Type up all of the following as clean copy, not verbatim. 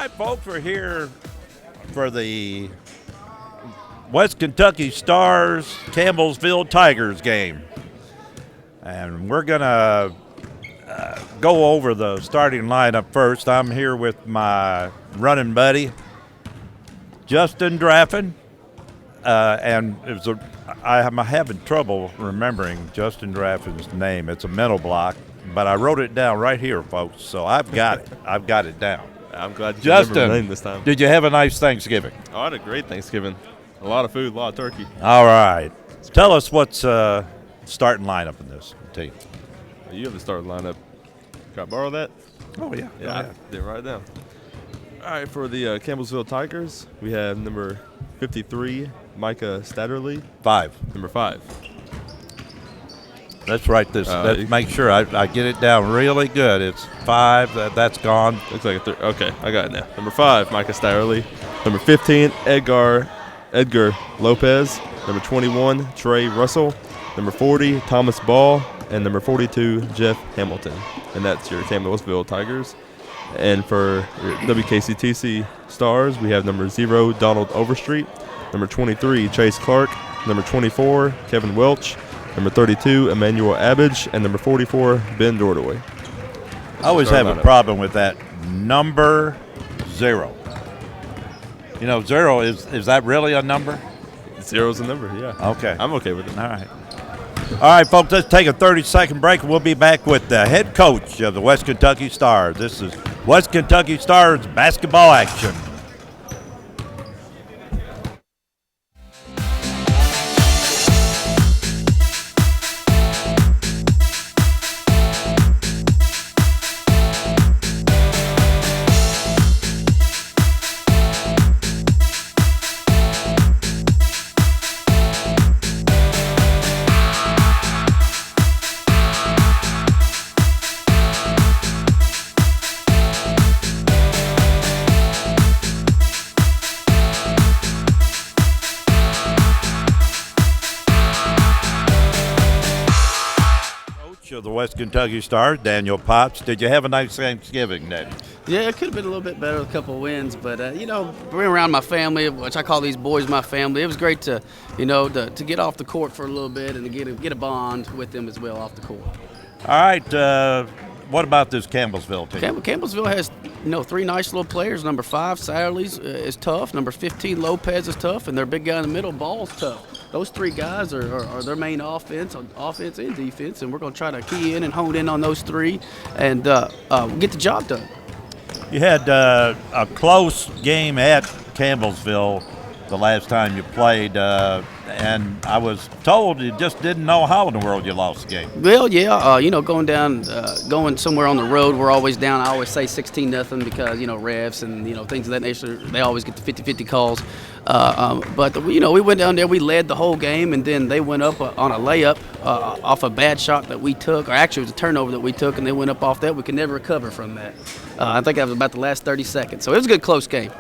right, folks, we're here for the West Kentucky Stars Campbellsville Tigers game. And we're going to go over the starting lineup first. I'm here with my running buddy, Justin Draffin. And I'm having trouble remembering Justin Draffin's name. It's a mental block, but I wrote it down right here, folks. So I've got it. I've got it down. I'm glad you Justin, remember the name this time. Did you have a nice Thanksgiving? Oh, I had a great Thanksgiving. A lot of food, a lot of turkey. All right. Tell us what's starting lineup in this team. You have the starting lineup. Can I borrow that? Oh, yeah. Yeah, I did write it down. All right, for the Campbellsville Tigers, we have number 53, Micah Statterly. 5. Number 5. Let's write this. Let's make sure I get it down really good. It's 5. That's gone. Looks like a 3. Okay, I got it now. Number 5, Micah Statterly. Number 15, Edgar Lopez. Number 21, Trey Russell. Number 40, Thomas Ball. And number 42, Jeff Hamilton. And that's your Campbellsville Tigers. And for your WKCTC Stars, we have number 0, Donald Overstreet. Number 23, Chase Clark. Number 24, Kevin Welch. Number 32, Emmanuel Abbage. And number 44, Ben Dordoy. I always have a problem with that number 0. You know, 0, is that really a number? 0's a number, yeah. Okay. I'm okay with it. All right. All right, folks, let's take a 30-second break, and we'll be back with the head coach of the West Kentucky Stars. This is West Kentucky Stars basketball action. Of the West Kentucky Stars, Daniel Potts. Did you have a nice Thanksgiving, Daniel? Yeah, it could have been a little bit better with a couple of wins, but being around my family, which I call these boys my family, it was great to get off the court for a little bit and to get a bond with them as well off the court. All right, what about this Campbellsville team? Campbellsville has 3 nice little players. Number 5, Satterley's is tough. Number 15, Lopez is tough, and their big guy in the middle, Ball's tough. Those 3 guys are their main offense and defense, and we're going to try to key in and hone in on those 3 and get the job done. You had a close game at Campbellsville the last time you played, and I was told you just didn't know how in the world you lost the game. Well, yeah, going somewhere on the road, we're always down. I always say 16-0 because, refs and, things of that nature, they always get the 50-50 calls. But we went down there, we led the whole game, and then they went up on a layup off a bad shot that we took, or actually it was a turnover that we took, and they went up off that. We could never recover from that. I think that was about the last 30 seconds. So it was a good, close game.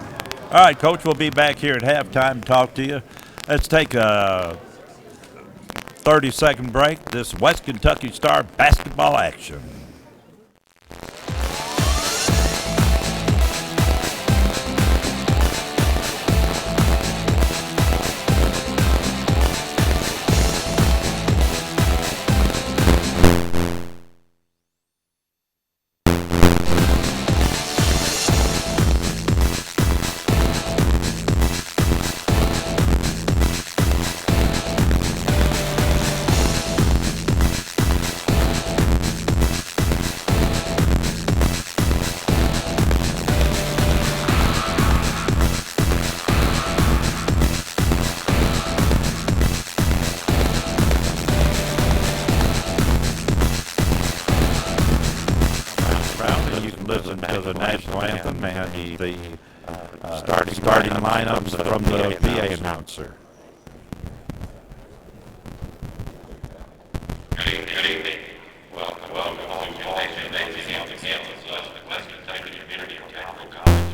All right, Coach, we'll be back here at halftime to talk to you. Let's take a 30-second break. This West Kentucky Star basketball action. Listen to the national anthem and the starting lineups from the PA announcer. Good evening. Welcome all to Campbellsville, West Kentucky Community Technical College.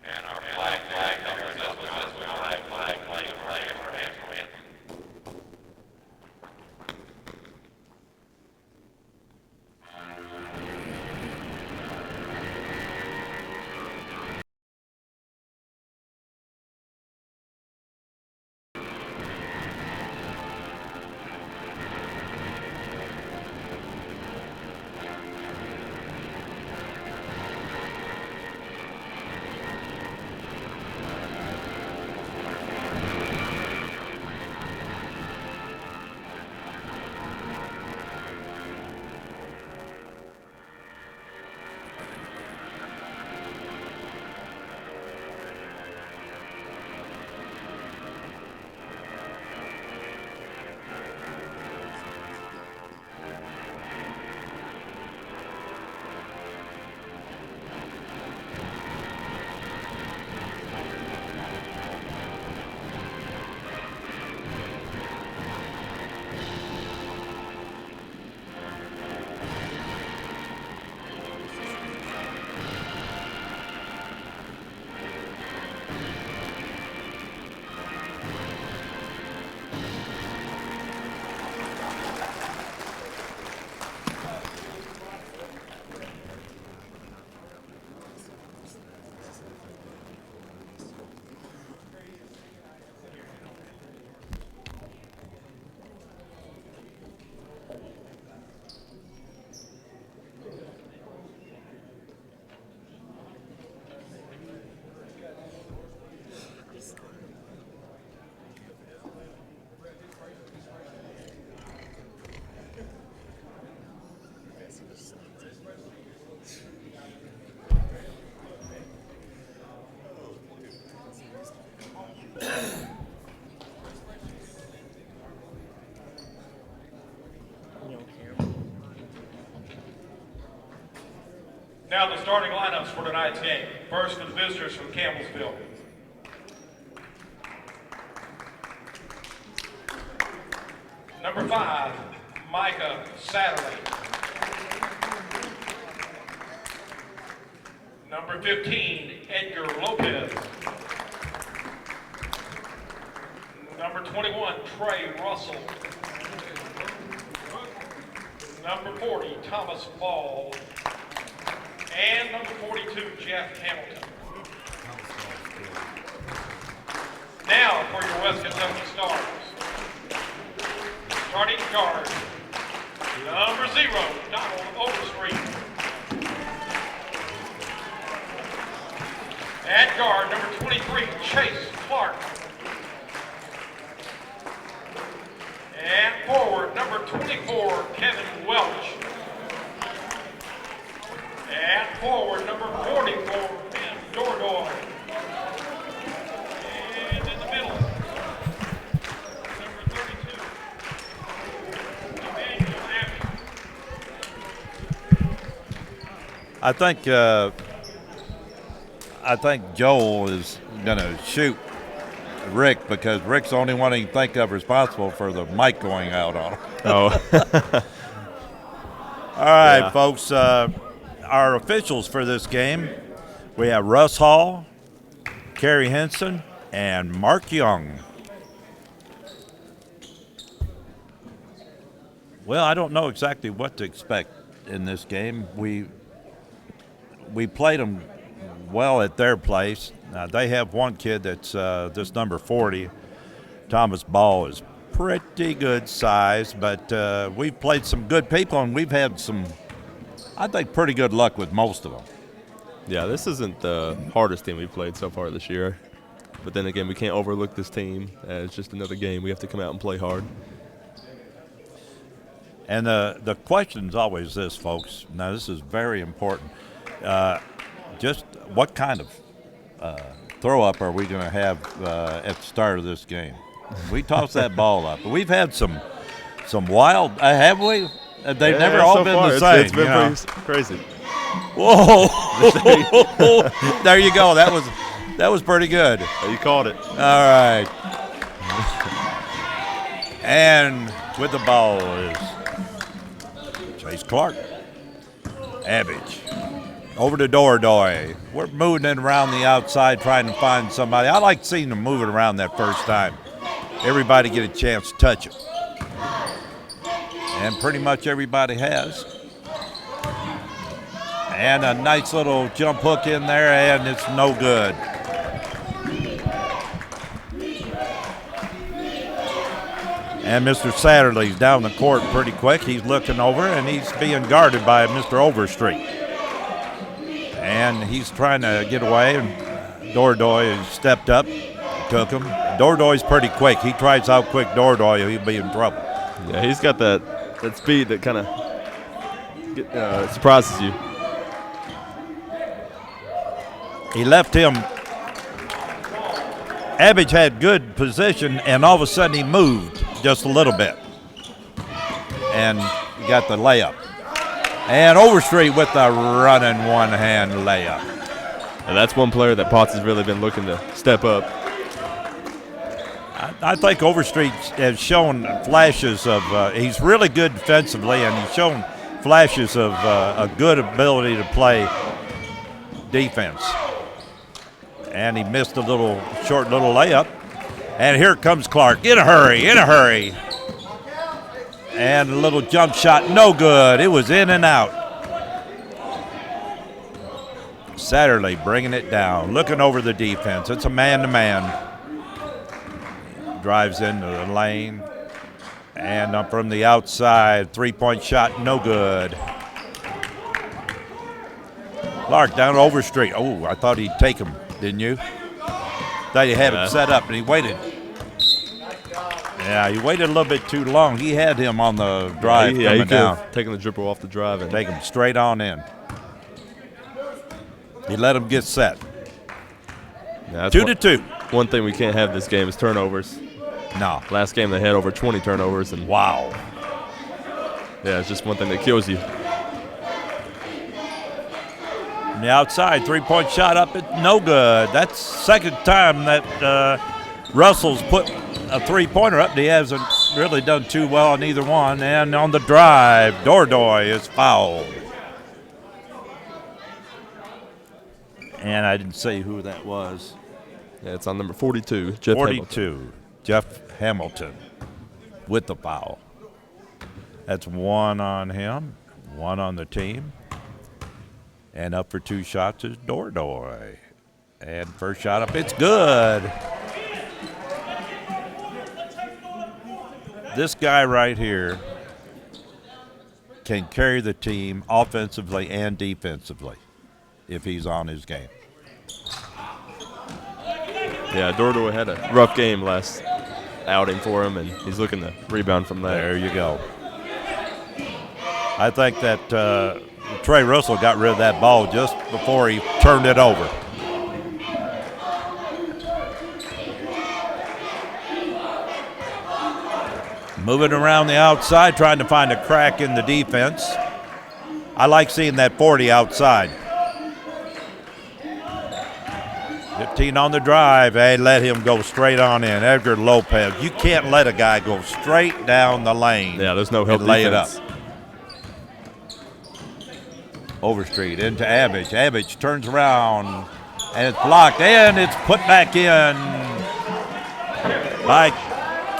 And our flag represents Now the starting lineups for tonight's game. First for the visitors from Campbellsville. Number 5, Micah Satterley. Number 15, Edgar Lopez. Number 21, Trey Russell. Number 40, Thomas Ball. And number 42, Jeff Hamilton. Now for your West Kentucky Stars. Starting guard, number 0, Donald Overstreet. At guard, number 23, Chase Clark. And forward, number 24, Kevin Welch. And forward, number 44, Ben Dordoy. And in the middle, number 32, Emmanuel Abbey. I think Joel is going to shoot Rick because Rick's the only one he can think of responsible for the mic going out on him. Oh. All right, Yeah. folks. Our officials for this game, we have Russ Hall, Kerry Henson, and Mark Young. Well, I don't know exactly what to expect in this game. We played them well at their place. They have one kid that's this number 40. Thomas Ball is pretty good size, but we've played some good people, and we've had some, I think, pretty good luck with most of them. Yeah, this isn't the hardest team we've played so far this year. But then again, we can't overlook this team. It's just another game. We have to come out and play hard. And the question's always this, folks. Now, this is very important. Just what kind of throw-up are we going to have at the start of this game? We toss that ball up. We've had some wild, have we? They've never all so been far, the same. It's been pretty crazy. Whoa! There you go. That was pretty good. You called it. All right. And with the ball is Chase Clark. Abbage. Over to Dordoy. We're moving it around the outside trying to find somebody. I like seeing them moving around that first time. Everybody get a chance to touch it. And pretty much everybody has. And a nice little jump hook in there, and it's no good. And Mr. Satterley's down the court pretty quick. He's looking over, and he's being guarded by Mr. Overstreet. And he's trying to get away, and Dordoy has stepped up, took him. Dordoy's pretty quick. He tries out quick Dordoy, he'll be in trouble. Yeah, he's got that speed that kind of surprises you. He left him. Abbage had good position, and all of a sudden he moved just a little bit. And he got the layup. And Overstreet with the running one-hand layup. And that's one player that Potts has really been looking to step up. I think Overstreet has shown flashes of he's really good defensively, and he's shown flashes of a good ability to play defense. And he missed a short little layup. And here comes Clark in a hurry. And a little jump shot, no good. It was in and out. Satterley bringing it down, looking over the defense. It's a man-to-man. Drives into the lane. And up from the outside, three-point shot, no good. Clark down Overstreet. Oh, I thought he'd take him, didn't you? Thought you had him set up, and he waited. Yeah, he waited a little bit too long. He had him on the drive coming down. Taking the dribble off the drive. And take him straight on in. He let him get set. Yeah, 2-2. One thing we can't have this game is turnovers. No. Last game they had over 20 turnovers. And wow. Yeah, it's just one thing that kills you. the outside, three-point shot up, it's no good. That's second time that Russell's put a three-pointer up. He hasn't really done too well on either one. And on the drive, Dordoy is fouled. And I didn't say who that was. Yeah, it's on number 42, Jeff 42, Hamilton. Jeff Hamilton with the foul. That's one on him, one on the team. And up for two shots is Dordoy. And first shot up, it's good. This guy right here can carry the team offensively and defensively if he's on his game. Yeah, Dordoy had a rough game last outing for him, and he's looking to rebound from that. There you go. I think that Trey Russell got rid of that ball just before he turned it over. Moving around the outside, trying to find a crack in the defense. I like seeing that 40 outside. 15 on the drive. Hey, let him go straight on in. Edgar Lopez. You can't let a guy go straight down the lane. Yeah, there's no help and lay defense. it up. Overstreet into Abbage. Abbage turns around, and it's blocked, and it's put back in by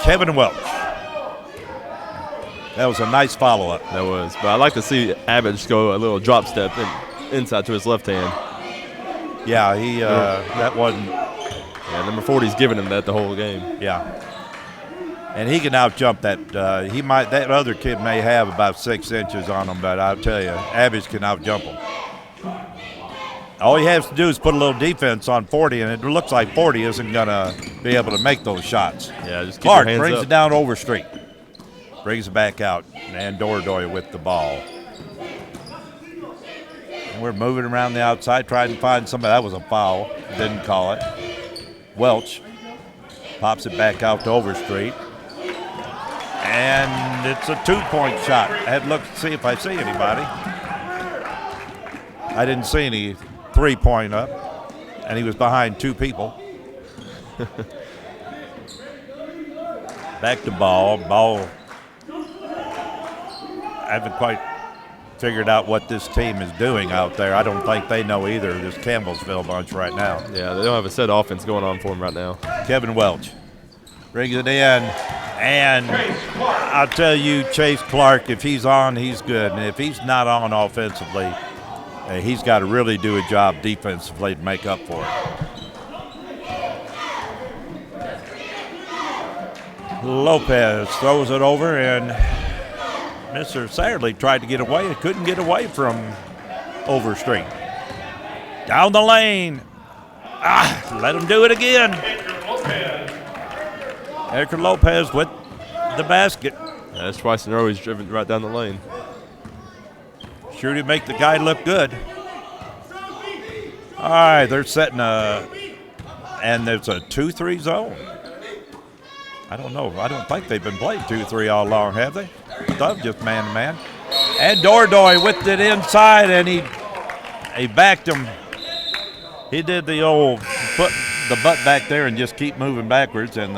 Kevin Welch. That was a nice follow-up. That was. But I like to see Abbott go a little drop step inside to his left hand. Yeah, he that wasn't. Yeah, number 40's giving him that the whole game. Yeah, and he can out-jump that. That other kid may have about 6 inches on him, but I'll tell you, Abbott can out-jump him. All he has to do is put a little defense on 40, and it looks like 40 isn't going to be able to make those shots. Yeah, just keep Clark your hands brings up. it down Overstreet. Brings it back out, and Dordoy with the ball. And we're moving around the outside, trying to find somebody. That was a foul. Didn't call it. Welch pops it back out to Overstreet. And it's a two-point shot. I had to look to see if I see anybody. I didn't see any three-point up, and he was behind two people. Back to ball. Ball. I haven't quite figured out what this team is doing out there. I don't think they know either, this Campbellsville bunch right now. Yeah, they don't have a set offense going on for him right now. Kevin Welch brings it in, and I'll tell you, Chase Clark, if he's on, he's good. And if he's not on offensively, he's got to really do a job defensively to make up for it. Lopez throws it over, and Mr. Satterley tried to get away and couldn't get away from Overstreet. Down the lane. Let him do it again. Edgar Lopez with the basket. Yeah, that's twice in a row he's driven right down the lane. Sure to make the guy look good. All right, they're setting and there's a 2-3 zone. I don't know. I don't think they've been playing 2-3 all along, have they? Stuff just man-to-man. And Dordoy with it inside, and he backed him. He did the old put the butt back there and just keep moving backwards, and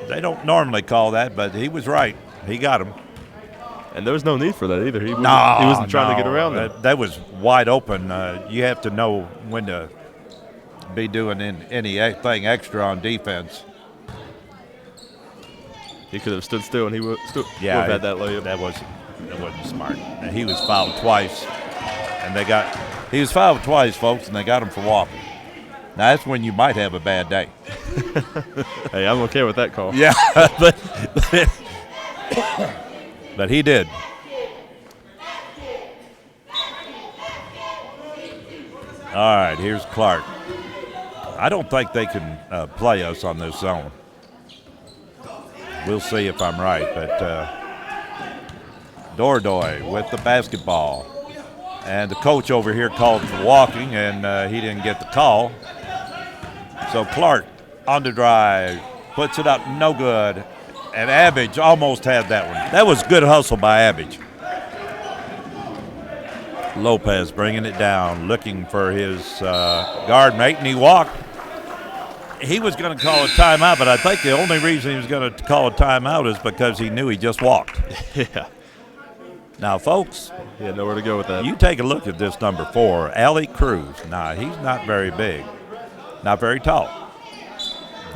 they don't normally call that, but he was right. He got him. And there was no need for that either. He wasn't trying to get around that. That was wide open. You have to know when to be doing anything extra on defense. He could have stood still, and he would have had that layup. That wasn't smart. And he was fouled twice, and he was fouled twice, folks, and they got him for walking. Now that's when you might have a bad day. Hey, I'm okay with that call. Yeah, but he did. All right, here's Clark. I don't think they can play us on this zone. We'll see if I'm right, but Dordoy with the basketball. And the coach over here called for walking, and he didn't get the call. So Clark on the drive, puts it up, no good. And Abbage almost had that one. That was good hustle by Abbage. Lopez bringing it down, looking for his guard mate, and he walked. He was going to call a timeout, but I think the only reason he was going to call a timeout is because he knew he just walked. Yeah. Now, folks, He had nowhere to go with that. you take a look at this number 4, Allie Cruz. Now, he's not very big, not very tall,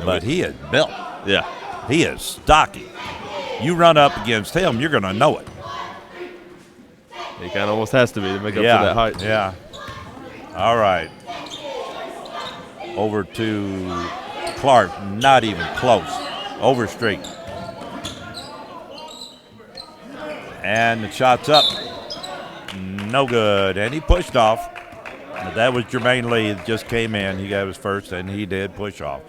but he is built. Yeah. He is stocky. You run up against him, you're going to know it. He kind of almost has to be to make up for that height. Yeah. All right. Over to Clark, not even close. Overstreet. And the shot's up. No good. And he pushed off. That was Jermaine Lee that just came in. He got his first, and he did push off.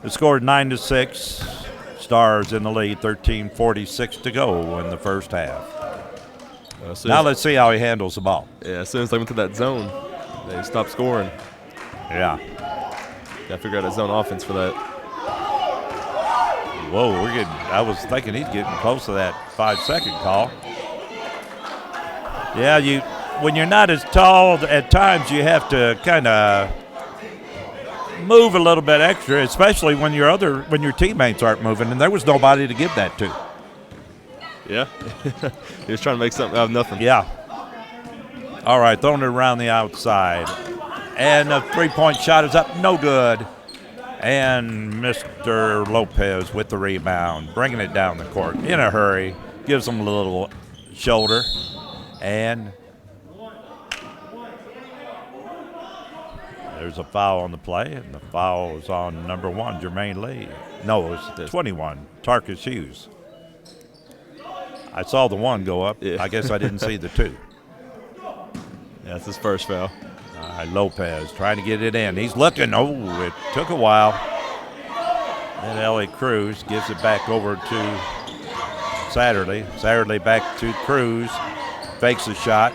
The score is 9-6. Stars in the lead, 13:46 to go in the first half. Now let's see how he handles the ball. Yeah, as soon as they went to that zone, they stopped scoring. Yeah. Got to figure out a zone offense for that. Whoa, I was thinking he's getting close to that 5-second call. Yeah, when you're not as tall, at times you have to kind of move a little bit extra, especially when your teammates aren't moving, and there was nobody to give that to. Yeah. He was trying to make something out of nothing. Yeah. All right, throwing it around the outside. And a three-point shot is up, no good. And Mr. Lopez with the rebound, bringing it down the court in a hurry, gives him a little shoulder. And there's a foul on the play, and the foul is on number 1, Jermaine Lee. No, it was 21, Tarkus Hughes. I saw the 1 go up. Yeah. I guess I didn't see the 2. Yeah, that's his first foul. Lopez trying to get it in. He's looking. Oh, it took a while. Then Ellie Cruz gives it back over to Satterley. Satterley back to Cruz. Fakes a shot.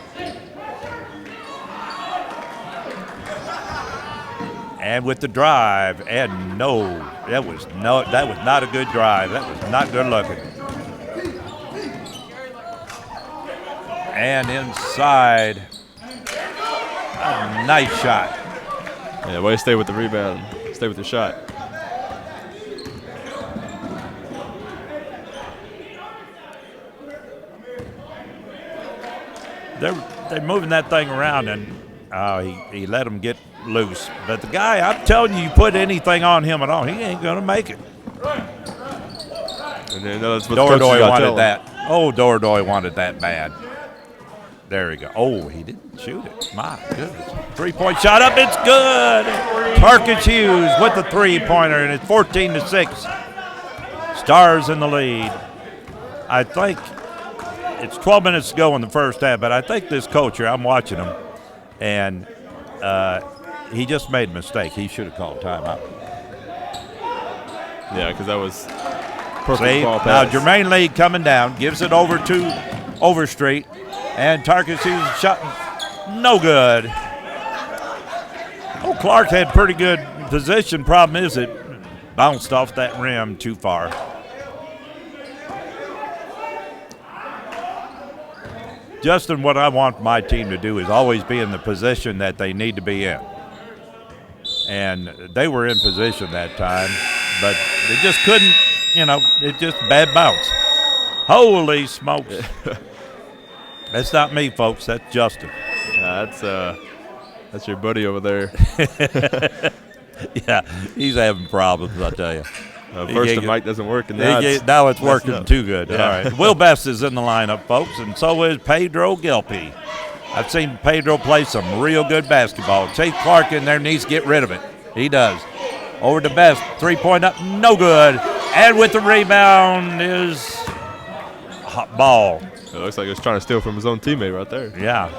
And with the drive, and that was not a good drive. That was not good looking. And inside, a nice shot. Yeah, way to stay with the rebound. Stay with the shot. They're moving that thing around, and he let him get loose. But the guy, I'm telling you, put anything on him at all, he ain't going to make it. And then that's what the coaches Dordoy gotta wanted tell him. that. Oh, Dordoy wanted that bad. There we go. Oh, he didn't shoot it. My goodness. Three-point shot up. It's good. Tarkus Hughes with the three-pointer, and it's 14-6. Stars in the lead. I think it's 12 minutes to go in the first half, but I think this coach here, I'm watching him, and he just made a mistake. He should have called timeout. Yeah, because that was perfect See, ball now pass. Jermaine Lee coming down, gives it over to Overstreet, and Tarkus Hughes shot no good. Oh, Clark had pretty good position. Problem is it bounced off that rim too far. Justin, what I want my team to do is always be in the position that they need to be in. And they were in position that time, but they just couldn't, it just bad bounce. Holy smokes. That's not me, folks. That's Justin. That's your buddy over there. Yeah, he's having problems, I tell you. First the mic doesn't work, and now it's working up. too good. Yeah. All right. Will Best is in the lineup, folks, and so is Pedro Gilpy. I've seen Pedro play some real good basketball. Chase Clark in there needs to get rid of it. He does. Over to Best. Three-point up, no good. And with the rebound is hot ball. It looks like he was trying to steal from his own teammate right there. Yeah.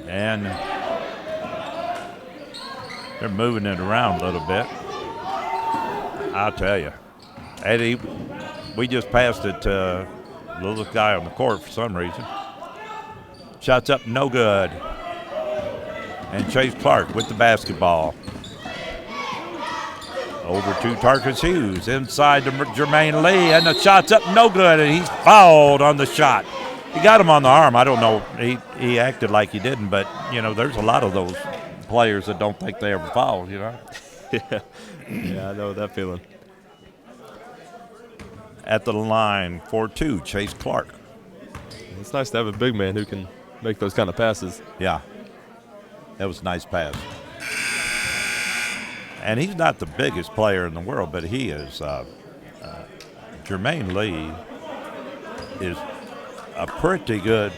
And they're moving it around a little bit. I'll tell you. Eddie, we just passed it to the little guy on the court for some reason. Shots up, no good. And Chase Clark with the basketball. Over to Tarkus Hughes, inside to Jermaine Lee, and the shot's up, no good, and he's fouled on the shot. He got him on the arm. I don't know. He acted like he didn't, but, you know, there's a lot of those players that don't think they ever foul, you know. Yeah, I know that feeling. At the line for 2, Chase Clark. It's nice to have a big man who can make those kind of passes. Yeah, that was a nice pass. And he's not the biggest player in the world, but he is. Jermaine Lee is a pretty good.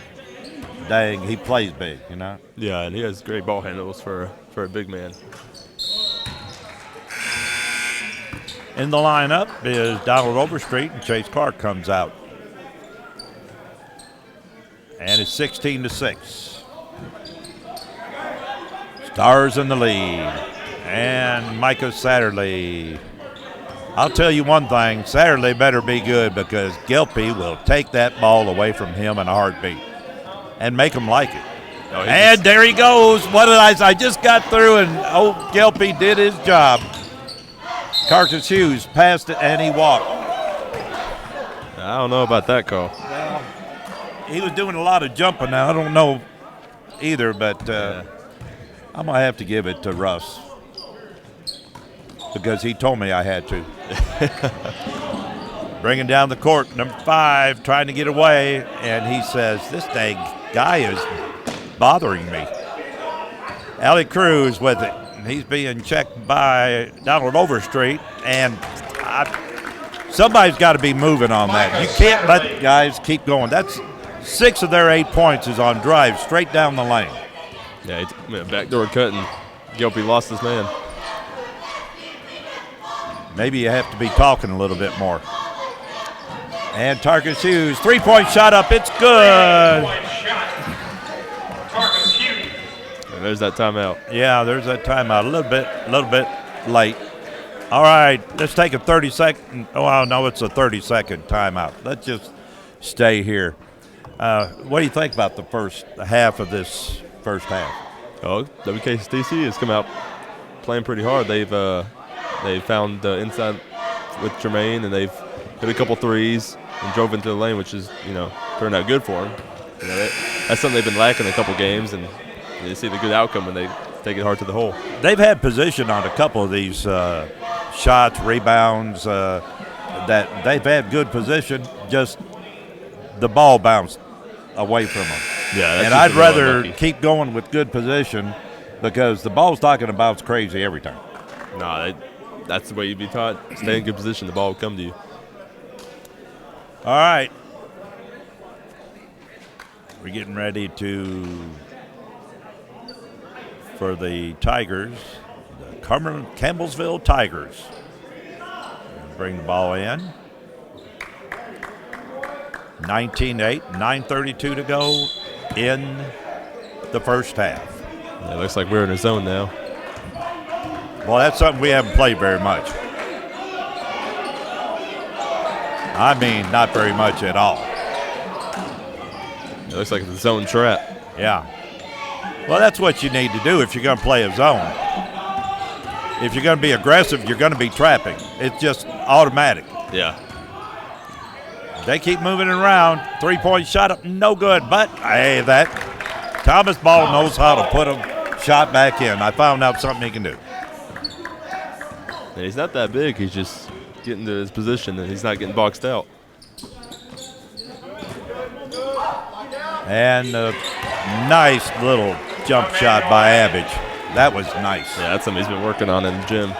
Dang, he plays big, you know. Yeah, and he has great ball handles for a big man. In the lineup is Donald Overstreet, and Chase Clark comes out. And it's 16-6. Stars in the lead. And Micah Satterley. I'll tell you one thing, Satterley better be good because Gilpy will take that ball away from him in a heartbeat and make him like it. Oh, and there he goes. What did I just got through, and Gilpy did his job. Tarkus Hughes passed it, and he walked. I don't know about that call. Well, he was doing a lot of jumping now. I don't know either, but I'm going to have to give it to Russ because he told me I had to. Bringing down the court, number 5, trying to get away, and he says, this dang guy is bothering me. Allie Cruz with it. He's being checked by Donald Overstreet, and somebody's got to be moving on that. You can't let guys keep going. That's 6 of their 8 points is on drives straight down the lane. Yeah, backdoor cut, and Gilpy lost his man. Maybe you have to be talking a little bit more. And Tarkus Hughes, 3-point shot up. It's good. 3-point shot. Tarkus Hughes. And there's that timeout. Yeah, there's that timeout. A little bit late. All right, let's take a 30-second. Oh, no, it's a 30-second timeout. Let's just stay here. What do you think about the first half of this first half? Oh, WKCTC has come out playing pretty hard. They've found the inside with Jermaine, and they've hit a couple threes and drove into the lane, which is, turned out good for them. That's something they've been lacking a couple games, and you see the good outcome when they take it hard to the hole. They've had position on a couple of these shots, rebounds, that they've had good position, just the ball bounced away from them. Yeah, and I'd rather keep going with good position because the ball's not going to bounce crazy every time. No, that's the way you'd be taught. Stay in good position, the ball will come to you. All right. We're getting ready for the Tigers, the Campbellsville Tigers. Bring the ball in. 19-8, 9:32 to go in the first half. Yeah, it looks like we're in a zone now. Well, that's something we haven't played very much. I mean, not very much at all. It looks like it's a zone trap. Yeah. Well, that's what you need to do if you're going to play a zone. If you're going to be aggressive, you're going to be trapping. It's just automatic. Yeah. They keep moving it around. 3-point shot up, no good. But, hey, that Thomas Ball knows how to put a shot back in. I found out something he can do. And he's not that big. He's just getting to his position, and he's not getting boxed out. And a nice little jump shot by Abbage. That was nice. Yeah, that's something he's been working on in the gym.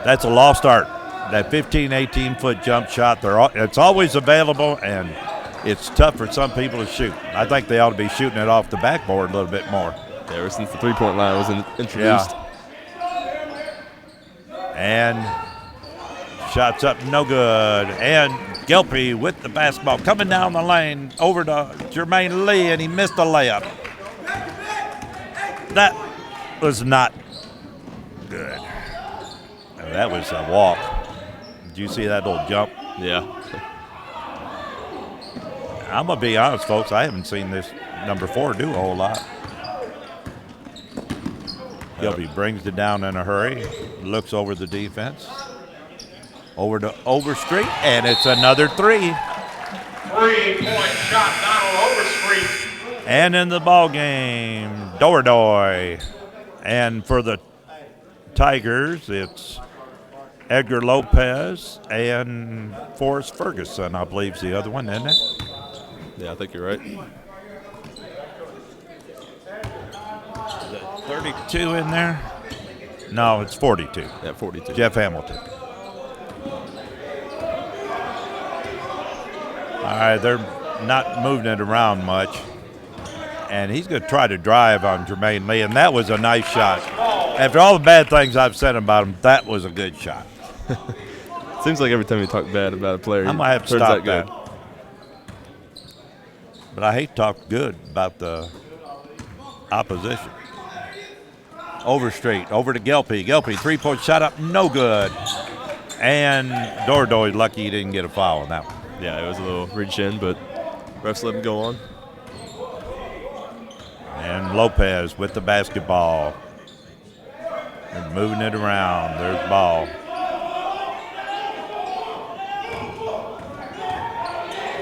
That's a lost art. That 15, 18-foot jump shot, it's always available, and it's tough for some people to shoot. I think they ought to be shooting it off the backboard a little bit more. Yeah, ever since the three-point line was introduced. Yeah. And shots up, no good. And Gilpy with the basketball coming down the lane over to Jermaine Lee, and he missed a layup. That was not good. That was a walk. Did you see that little jump? Yeah. I'm going to be honest, folks. I haven't seen this number 4 do a whole lot. Gilpy brings it down in a hurry. looks over the defense. Over to Overstreet, and it's another 3. 3-point shot, Donald Overstreet. And in the ball game, Dordoy. And for the Tigers, it's Edgar Lopez and Forrest Ferguson, I believe, is the other one, isn't it? Yeah, I think you're right. 32 in there? No, it's 42. Yeah, 42. Jeff Hamilton. All right, they're not moving it around much. And he's going to try to drive on Jermaine Lee, and that was a nice shot. After all the bad things I've said about him, that was a good shot. Seems like every time you talk bad about a player, I might have to turns stop out good. that. But I hate to talk good about the opposition. Overstreet, over to Gelpy. Gelpy, 3-point shot up, no good. And Dordoy lucky he didn't get a foul on that one. Yeah, it was a little reach in, but refs let him go on. And Lopez with the basketball. They're moving it around. There's the ball.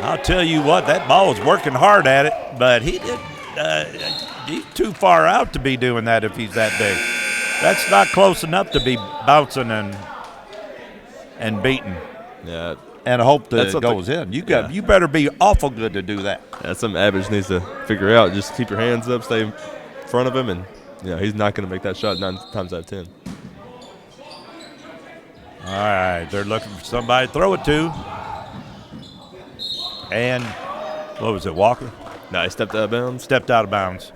I'll tell you what, that ball was working hard at it, but he's too far out to be doing that if he's that big. That's not close enough to be bouncing and beating. Yeah. And hope that That's it goes something- in. yeah. You better be awful good to do that. That's something Average needs to figure out. Just keep your hands up, stay in front of him, and he's not going to make that shot 9 times out of 10. All right, they're looking for somebody to throw it to. And what was it, Walker? No, he stepped out of bounds. Stepped out of bounds.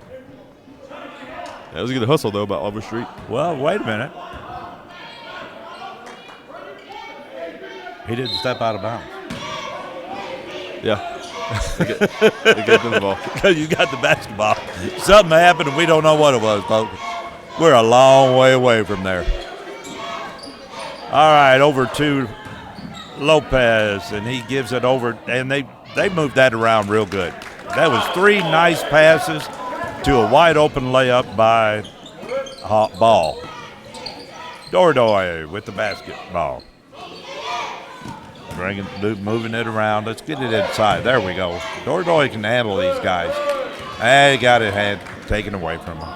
That was a good hustle, though, by Overstreet. Well, wait a minute. He didn't step out of bounds. Yeah. They gave him the ball. Because you got the basketball. Something happened and we don't know what it was, folks. We're a long way away from there. All right, over to Lopez, and he gives it over, and they moved that around real good. That was 3 nice passes to a wide-open layup by Ball. Dordoy with the basketball. Moving it around. Let's get it inside. There we go. Dordoy can handle these guys. He got it taken away from him.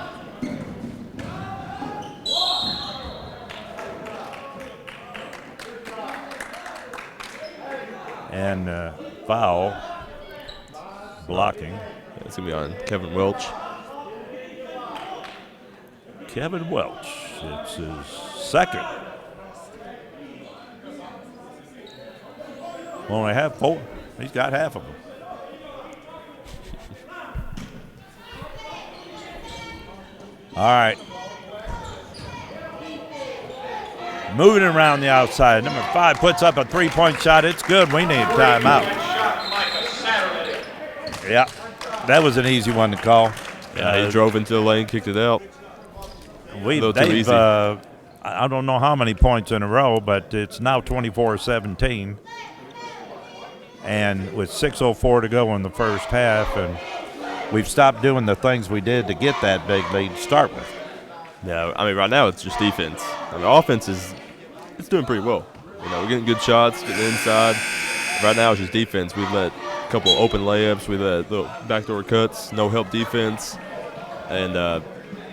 And foul, blocking. It's going to be on Kevin Welch. Kevin Welch. It's his second. Only have 4. He's got half of them. All right. Moving around the outside. Number 5 puts up a 3-point shot. It's good. We need a timeout. Yeah, that was an easy one to call. Yeah, he drove into the lane, kicked it out. A little too easy. I don't know how many points in a row, but it's now 24-17. And with 6:04 to go in the first half, and we've stopped doing the things we did to get that big lead to start with. Yeah, I mean, right now it's just defense. I mean, offense it's doing pretty well. We're getting good shots, getting inside. Right now it's just defense. We let a couple open layups. We let little backdoor cuts, no help defense. And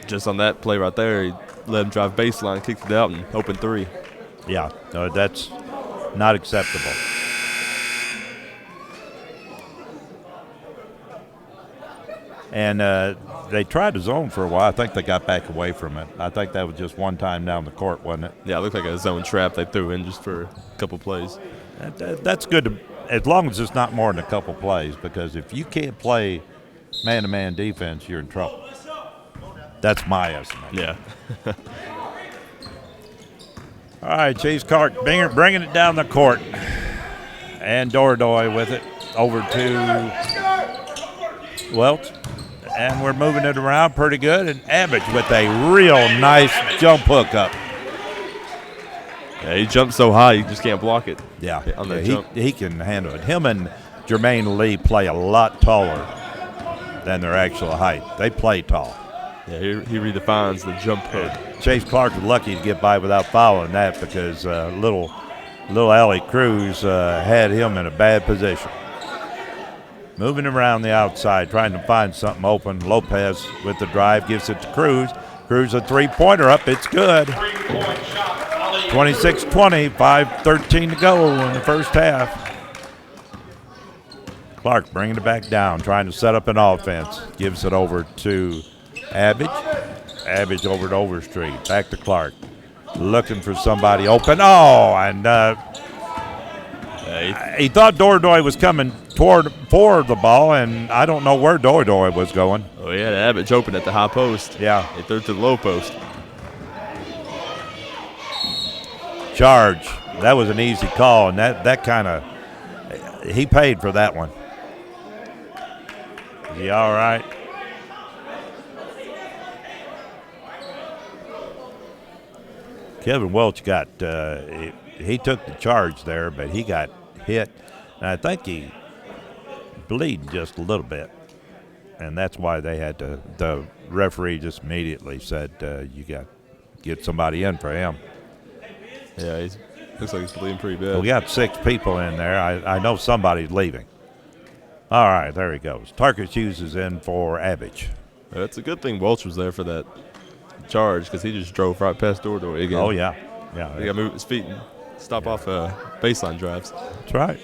just on that play right there, he let him drive baseline, kicked it out, and open 3. Yeah, no, that's not acceptable. And they tried to zone for a while. I think they got back away from it. I think that was just one time down the court, wasn't it? Yeah, it looked like a zone trap they threw in just for a couple plays. That's good, as long as it's not more than a couple plays, because if you can't play man-to-man defense, you're in trouble. That's my estimate. Yeah. All right, Chase Clark bringing it down the court. And Dordoy with it over to Welch. And we're moving it around pretty good. And Abbott with a real nice jump hook up. Yeah, he jumps so high, you just can't block it. Yeah, on that jump. He can handle it. Him and Jermaine Lee play a lot taller than their actual height. They play tall. Yeah, he redefines the jump hook. Chase Clark was lucky to get by without fouling that because little Allie Cruz had him in a bad position. Moving around the outside, trying to find something open. Lopez with the drive gives it to Cruz. Cruz a three-pointer up. It's good. 26-20, 5:13 to go in the first half. Clark bringing it back down, trying to set up an offense. Gives it over to Abbage. Abbage over to Overstreet. Back to Clark. Looking for somebody open. Oh, and he thought Dordoy was coming for the ball, and I don't know where Dordoy was going. Oh, he had Abbage open at the high post. Yeah. He threw it to the low post. Charge. That was an easy call, and that kind of – he paid for that one. Is he all right? Kevin Welch got he took the charge there, but he got hit, and I think he bleeding just a little bit, and that's why they had to. The referee just immediately said, "You got to get somebody in for him." Yeah, looks like he's bleeding pretty bad. We got 6 people in there. I know somebody's leaving. All right, there he goes. Tarkus Hughes is in for Abbage. That's a good thing Welch was there for that charge because he just drove right past Dordoy again. Oh, yeah. He got to move his feet and stop off baseline drives. That's right.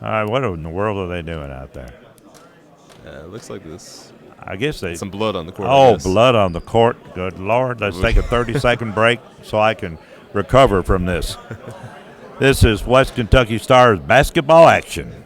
All right, what in the world are they doing out there? It looks like this. I guess they. Some blood on the court. Oh, blood on the court. Good Lord. Let's take a 30-second break so I can recover from this. This is West Kentucky Stars basketball action.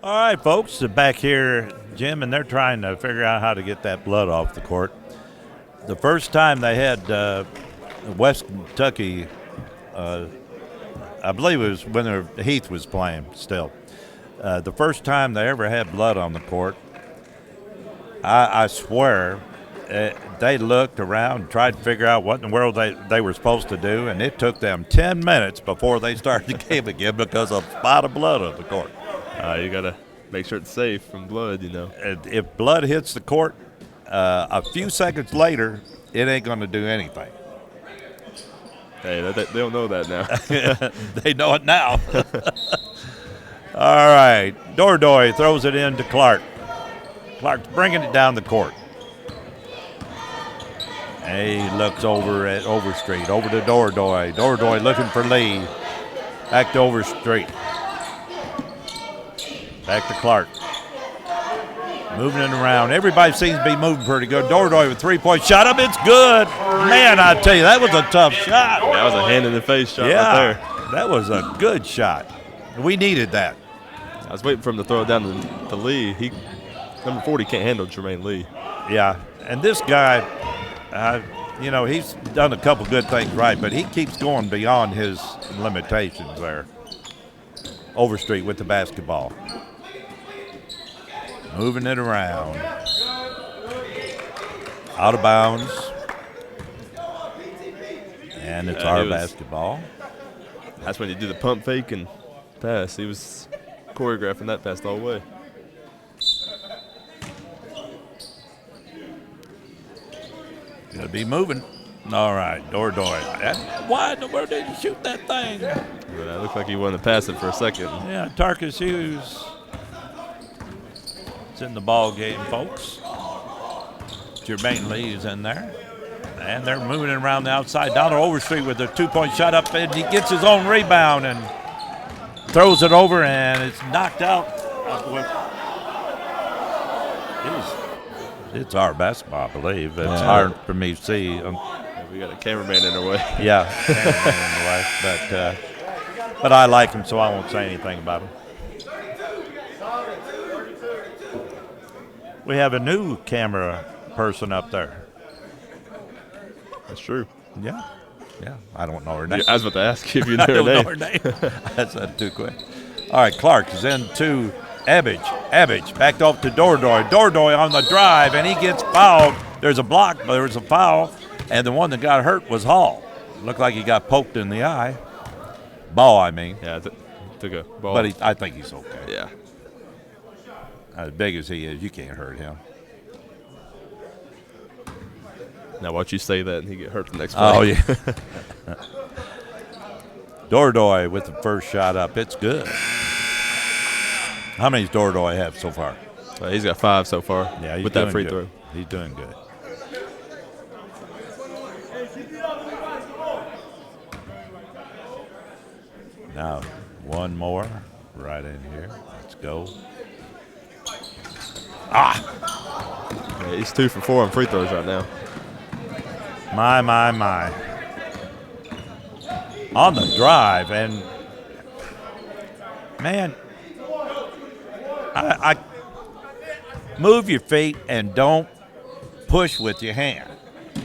All right, folks, back here, Jim, and they're trying to figure out how to get that blood off the court. The first time they had West Kentucky, I believe it was when Heath was playing still. The first time they ever had blood on the court, I swear, they looked around and tried to figure out what in the world they were supposed to do, and it took them 10 minutes before they started the game again because of a spot of blood on the court. You got to make sure it's safe from blood, you know. If blood hits the court, a few seconds later, it ain't going to do anything. Hey, they don't know that now. They know it now. All right. Dordoy throws it in to Clark. Clark's bringing it down the court. And he looks over at Overstreet, over to Dordoy. Dordoy looking for Lee. Back to Overstreet. Back to Clark. Moving it around. Everybody seems to be moving pretty good. Dordoy with three-point shot up. It's good. Man, I tell you, that was a tough shot. That was a hand-in-the-face shot right there. That was a good shot. We needed that. I was waiting for him to throw it down to Lee. Number 40 can't handle Jermaine Lee. Yeah, and this guy, he's done a couple good things right, but he keeps going beyond his limitations there. Overstreet with the basketball. Moving it around. Out of bounds. And it's our basketball. That's when you do the pump fake and pass. He was choreographing that pass all the way. Gonna be moving. All right, Dordoy. Why in the world did you shoot that thing? But it looked like he wanted to pass it for a second. Yeah, Tarkus Hughes. It's in the ball game, folks. Jermaine is in there. And they're moving around the outside. Donald Overstreet with a 2-point shot up, and he gets his own rebound and throws it over, and it's knocked out. It's our basketball, I believe. It's hard for me to see. We got a cameraman in our way. Yeah, cameraman in the way. But I like him, so I won't say anything about him. We have a new camera person up there. That's true. Yeah. I don't know her name. I was about to ask you if you know I don't her name. know her name. That's not too quick. All right, Clark is in to Abbage. Abbage backed off to Dordoy. Dordoy on the drive, and he gets fouled. There's a block, but there was a foul, and the one that got hurt was Hall. Looked like he got poked in the eye. Ball, I mean. Yeah, took a ball. But I think he's okay. Yeah. As big as he is, you can't hurt him. Now watch you say that and he get hurt the next play. Oh, yeah. Dordoy with the first shot up. It's good. How many does Dordoy have so far? He's got 5 so far. Yeah, he's with that doing free good. throw. He's doing good. Now, one more right in here. Let's go. Yeah, he's 2 for 4 on free throws right now. My. On the drive, and man, I move your feet and don't push with your hand.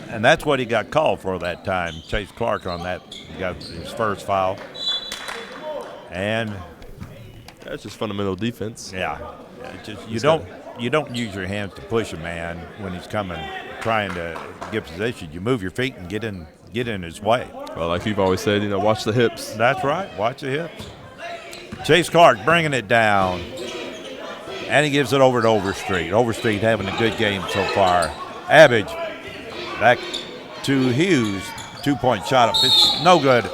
And that's what he got called for that time. Chase Clark on that. He got his first foul. And That's just fundamental defense. yeah, you don't use your hands to push a man when he's coming, trying to get position. You move your feet and get in his way. Well, like you've always said, watch the hips. That's right. Watch the hips. Chase Clark bringing it down, and he gives it over to Overstreet. Overstreet having a good game so far. Abbage back to Hughes. 2-point shot up. It's no good.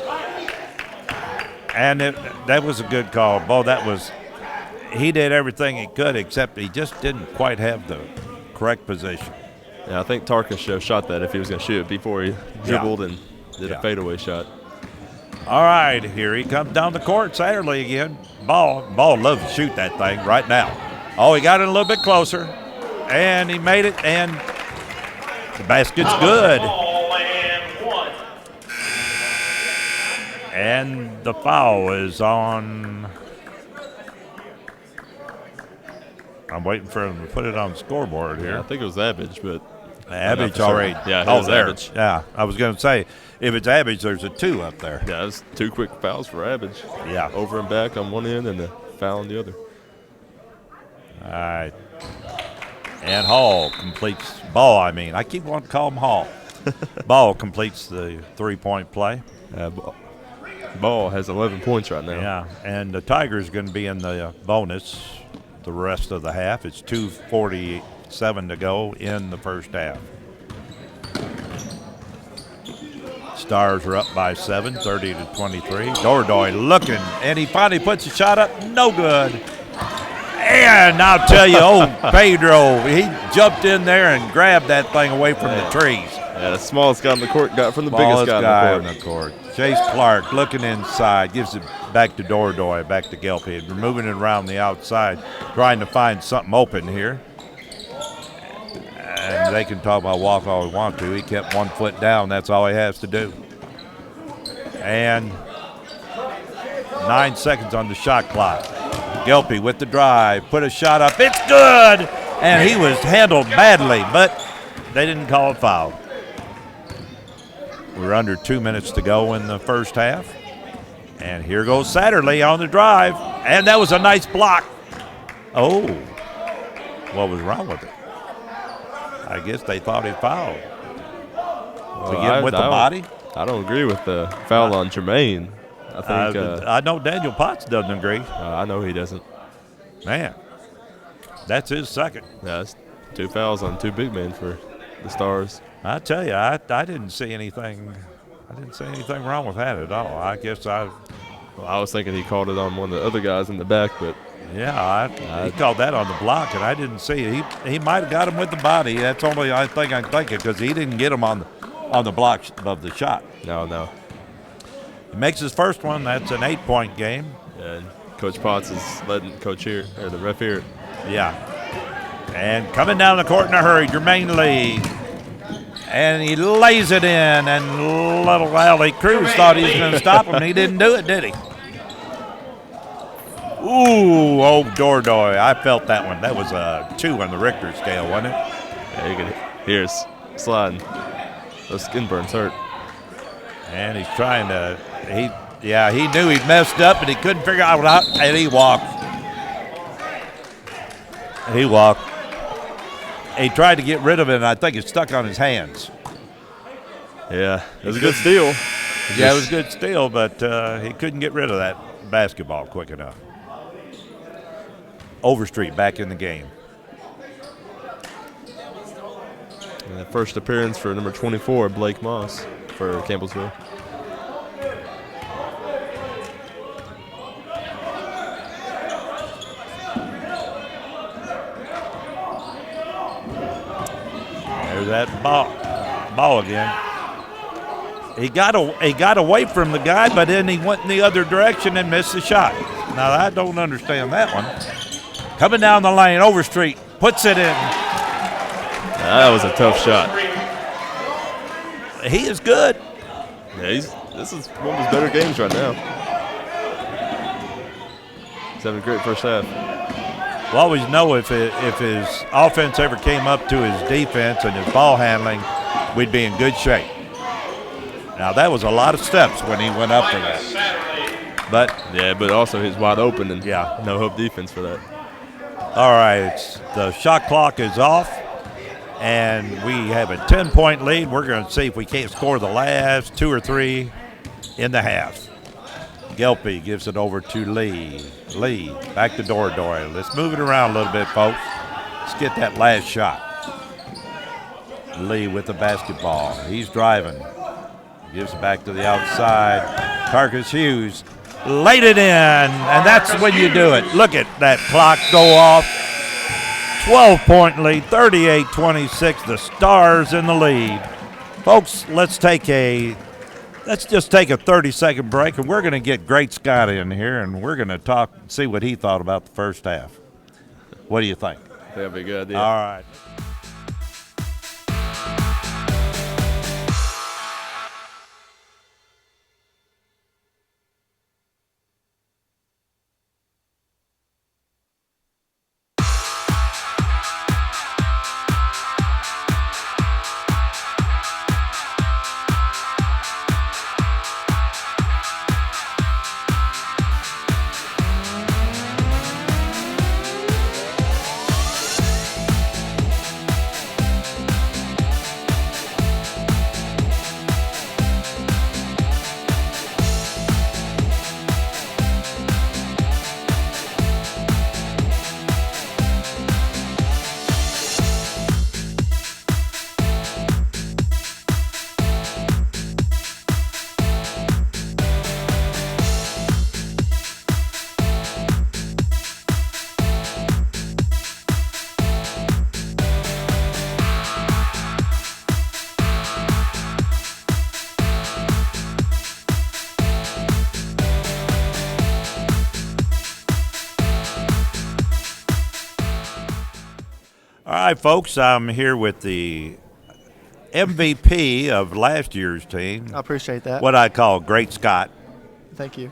And that was a good call. Bo, he did everything he could, except he just didn't quite have the correct position. Yeah, I think Tarkus shot that if he was going to shoot before he dribbled and did a fadeaway shot. All right, here he comes down the court. Satterley again. Ball loves to shoot that thing right now. Oh, he got it a little bit closer, and he made it, and the basket's good. Ball and 1. And the foul is on. I'm waiting for him to put it on the scoreboard here. Yeah, I think it was Abbage, but Abbage already. Yeah, oh, there. Abbage. Yeah, I was going to say, if it's Abbage, there's a 2 up there. Yeah, that's 2 quick fouls for Abbage. Yeah. Over and back on one end and a foul on the other. All right. And Hall completes Ball. I keep wanting to call him Hall. Ball completes the 3-point play. Ball has 11 points right now. Yeah, and the Tigers going to be in the bonus the rest of the half. It's 2:47 to go in the first half. Stars are up by 7, 30-23. Dordoy looking, and he finally puts a shot up. No good. And I'll tell you, Pedro, he jumped in there and grabbed that thing away from the trees. Yeah, the smallest guy on the court got from the biggest guy on the court. Chase Clark looking inside, gives it back to Dordoy, back to Gelpy. We're moving it around the outside, trying to find something open here. And they can talk about walk all they want to. He kept 1 foot down. That's all he has to do. And 9 seconds on the shot clock. Gelpy with the drive, put a shot up. It's good! And he was handled badly, but they didn't call a foul. We're under 2 minutes to go in the first half. And here goes Satterley on the drive. And that was a nice block. Oh, what was wrong with it? I guess they thought he fouled. Well, To get with the body? I don't agree with the foul on Jermaine. I think I know Daniel Potts doesn't agree. I know he doesn't. Man, that's his second. Yeah, it's 2 fouls on 2 big men for the Stars. I tell you, I didn't see anything. I didn't see anything wrong with that at all. I guess Well, I was thinking he called it on one of the other guys in the back, but Yeah, he called that on the block, and I didn't see it. He might have got him with the body. That's only I think I can think of because he didn't get him on the block of the shot. No. He makes his first one. That's an 8-point game. And Coach Potts is letting Coach here, or the ref here. Yeah. And coming down the court in a hurry, Jermaine Lee. And he lays it in, and little Allie Cruz thought he was going to stop him. He didn't do it, did he? Ooh, oh, Dordoy. I felt that one. That was a 2 on the Richter scale, wasn't it? Yeah, you can hear us sliding. Those skin burns hurt. And he's trying to, he knew he'd messed up, and he couldn't figure out how, and he walked. He tried to get rid of it, and I think it stuck on his hands. Yeah, it was a good steal. Yeah, it was a good steal, but he couldn't get rid of that basketball quick enough. Overstreet back in the game. And the first appearance for number 24, Blake Moss, for Campbellsville. There's that ball again. He got away from the guy, but then he went in the other direction and missed the shot. Now, I don't understand that one. Coming down the lane, Overstreet puts it in. That was a tough shot. He is good. Yeah, this is one of his better games right now. He's having a great first half. We'll always know if his offense ever came up to his defense and his ball handling, we'd be in good shape. Now, that was a lot of steps when he went up for that. But also he's wide open and yeah, no hope defense for that. All right, the shot clock is off, and we have a 10-point lead. We're going to see if we can't score the last 2 or 3 in the half. Gelpy gives it over to Lee. Lee, back to Dordoy. Let's move it around a little bit, folks. Let's get that last shot. Lee with the basketball. He's driving. Gives it back to the outside. Tarkus Hughes laid it in, and that's when you do it. Look at that clock go off. 12-point lead, 38-26. The Stars in the lead. Folks, let's just take a 30-second break, and we're going to get Great Scott in here, and we're going to see what he thought about the first half. What do you think? That'd be a good idea. All right. All right, folks, I'm here with the MVP of last year's team. I appreciate that. What I call Great Scott. Thank you.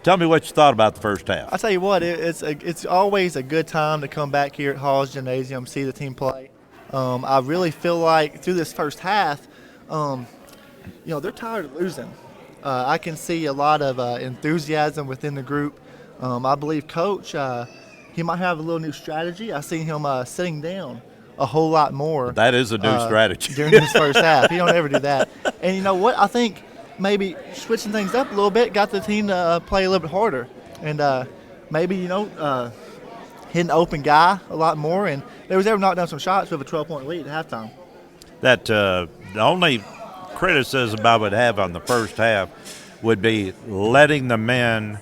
Tell me what you thought about the first half. I tell you what, it's always a good time to come back here at Hall's Gymnasium, see the team play. I really feel like through this first half, they're tired of losing. I can see a lot of enthusiasm within the group. I believe Coach, he might have a little new strategy. I see him sitting down a whole lot more. That is a new strategy. During this first half. He don't ever do that. And you know what? I think maybe switching things up a little bit got the team to play a little bit harder. And maybe, hitting open guy a lot more. And they was able to knock down some shots with a 12-point lead at halftime. That the only criticism I would have on the first half would be letting the men,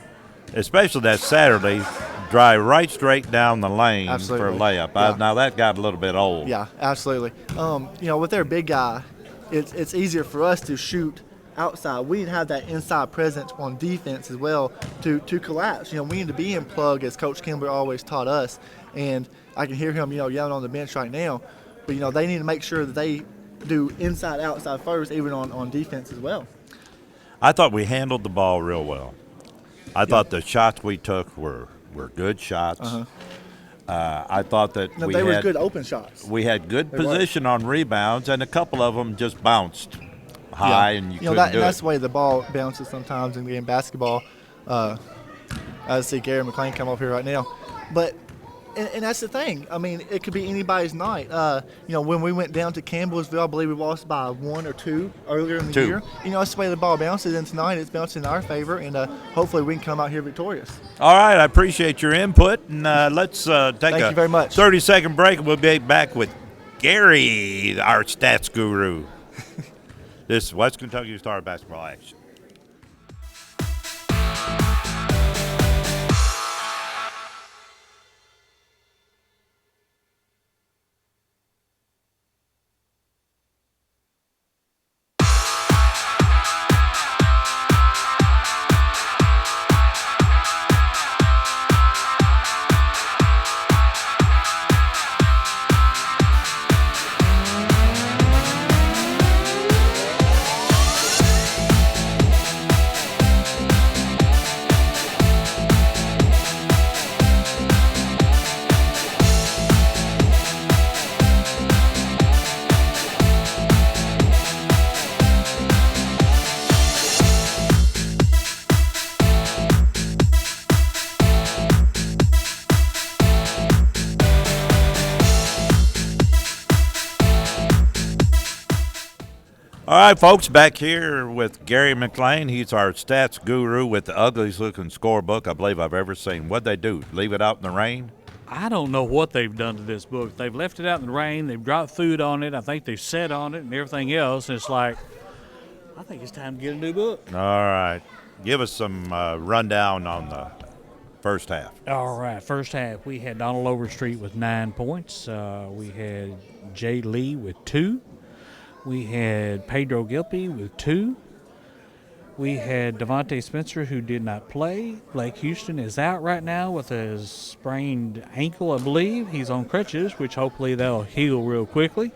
especially that Saturday, drive right straight down the lane Absolutely. for a layup. Yeah. Now that got a little bit old. Yeah, absolutely. With their big guy, it's easier for us to shoot outside. We need to have that inside presence on defense as well to collapse. We need to be in plug, as Coach Kimball always taught us. And I can hear him, yelling on the bench right now. But, they need to make sure that they do inside, outside first, even on defense as well. I thought we handled the ball real well. I thought the shots we took were good shots. I thought that They were good open shots. We had good position on rebounds, and a couple of them just bounced high, and you couldn't do it. That's the way the ball bounces sometimes in the game basketball. I see Gary McLean come up here right now. But and that's the thing. I mean, it could be anybody's night. When we went down to Campbellsville, I believe we lost by 1 or 2 earlier in the year. That's the way the ball bounces, and tonight it's bouncing in our favor, and hopefully we can come out here victorious. All right, I appreciate your input, and let's take Thank you very much. 30-second break, and we'll be back with Gary, our stats guru. This is West Kentucky Star Basketball Action. All right, folks, back here with Gary McLean. He's our stats guru with the ugliest-looking scorebook I believe I've ever seen. What'd they do, leave it out in the rain? I don't know what they've done to this book. They've left it out in the rain. They've dropped food on it. I think they've sat on it and everything else. And it's like, I think it's time to get a new book. All right. Give us some rundown on the first half. All right, first half, we had Donald Overstreet with 9 points. We had Jay Lee with 2. We had Pedro Gilpy with 2. We had Devontae Spencer, who did not play. Blake Houston is out right now with a sprained ankle, I believe. He's on crutches, which hopefully that'll heal real quickly.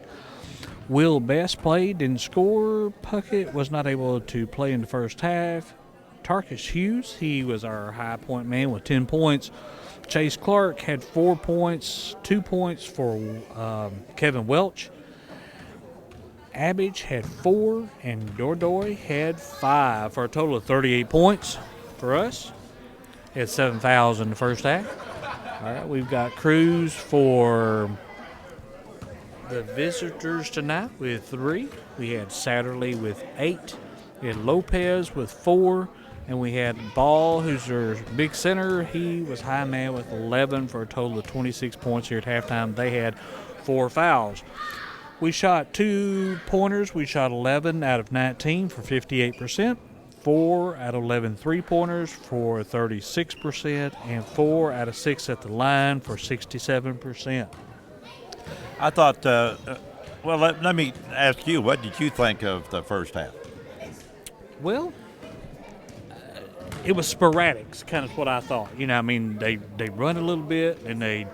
Will Best played, didn't score. Puckett was not able to play in the first half. Tarkus Hughes, he was our high point man with 10 points. Chase Clark had 4 points, 2 points for Kevin Welch. Abbage had 4, and Dordoy had 5 for a total of 38 points for us. Had 7 fouls in the first half. All right, we've got Cruz for the visitors tonight with 3. We had Satterley with 8. We had Lopez with 4. And we had Ball, who's our big center. He was high man with 11 for a total of 26 points here at halftime. They had 4 fouls. We shot 2 pointers. We shot 11 out of 19 for 58%, 4 out of 11 3-pointers for 36%, and 4 out of 6 at the line for 67%. I thought, let me ask you, what did you think of the first half? Well, it was sporadic, kind of what I thought. They run a little bit and they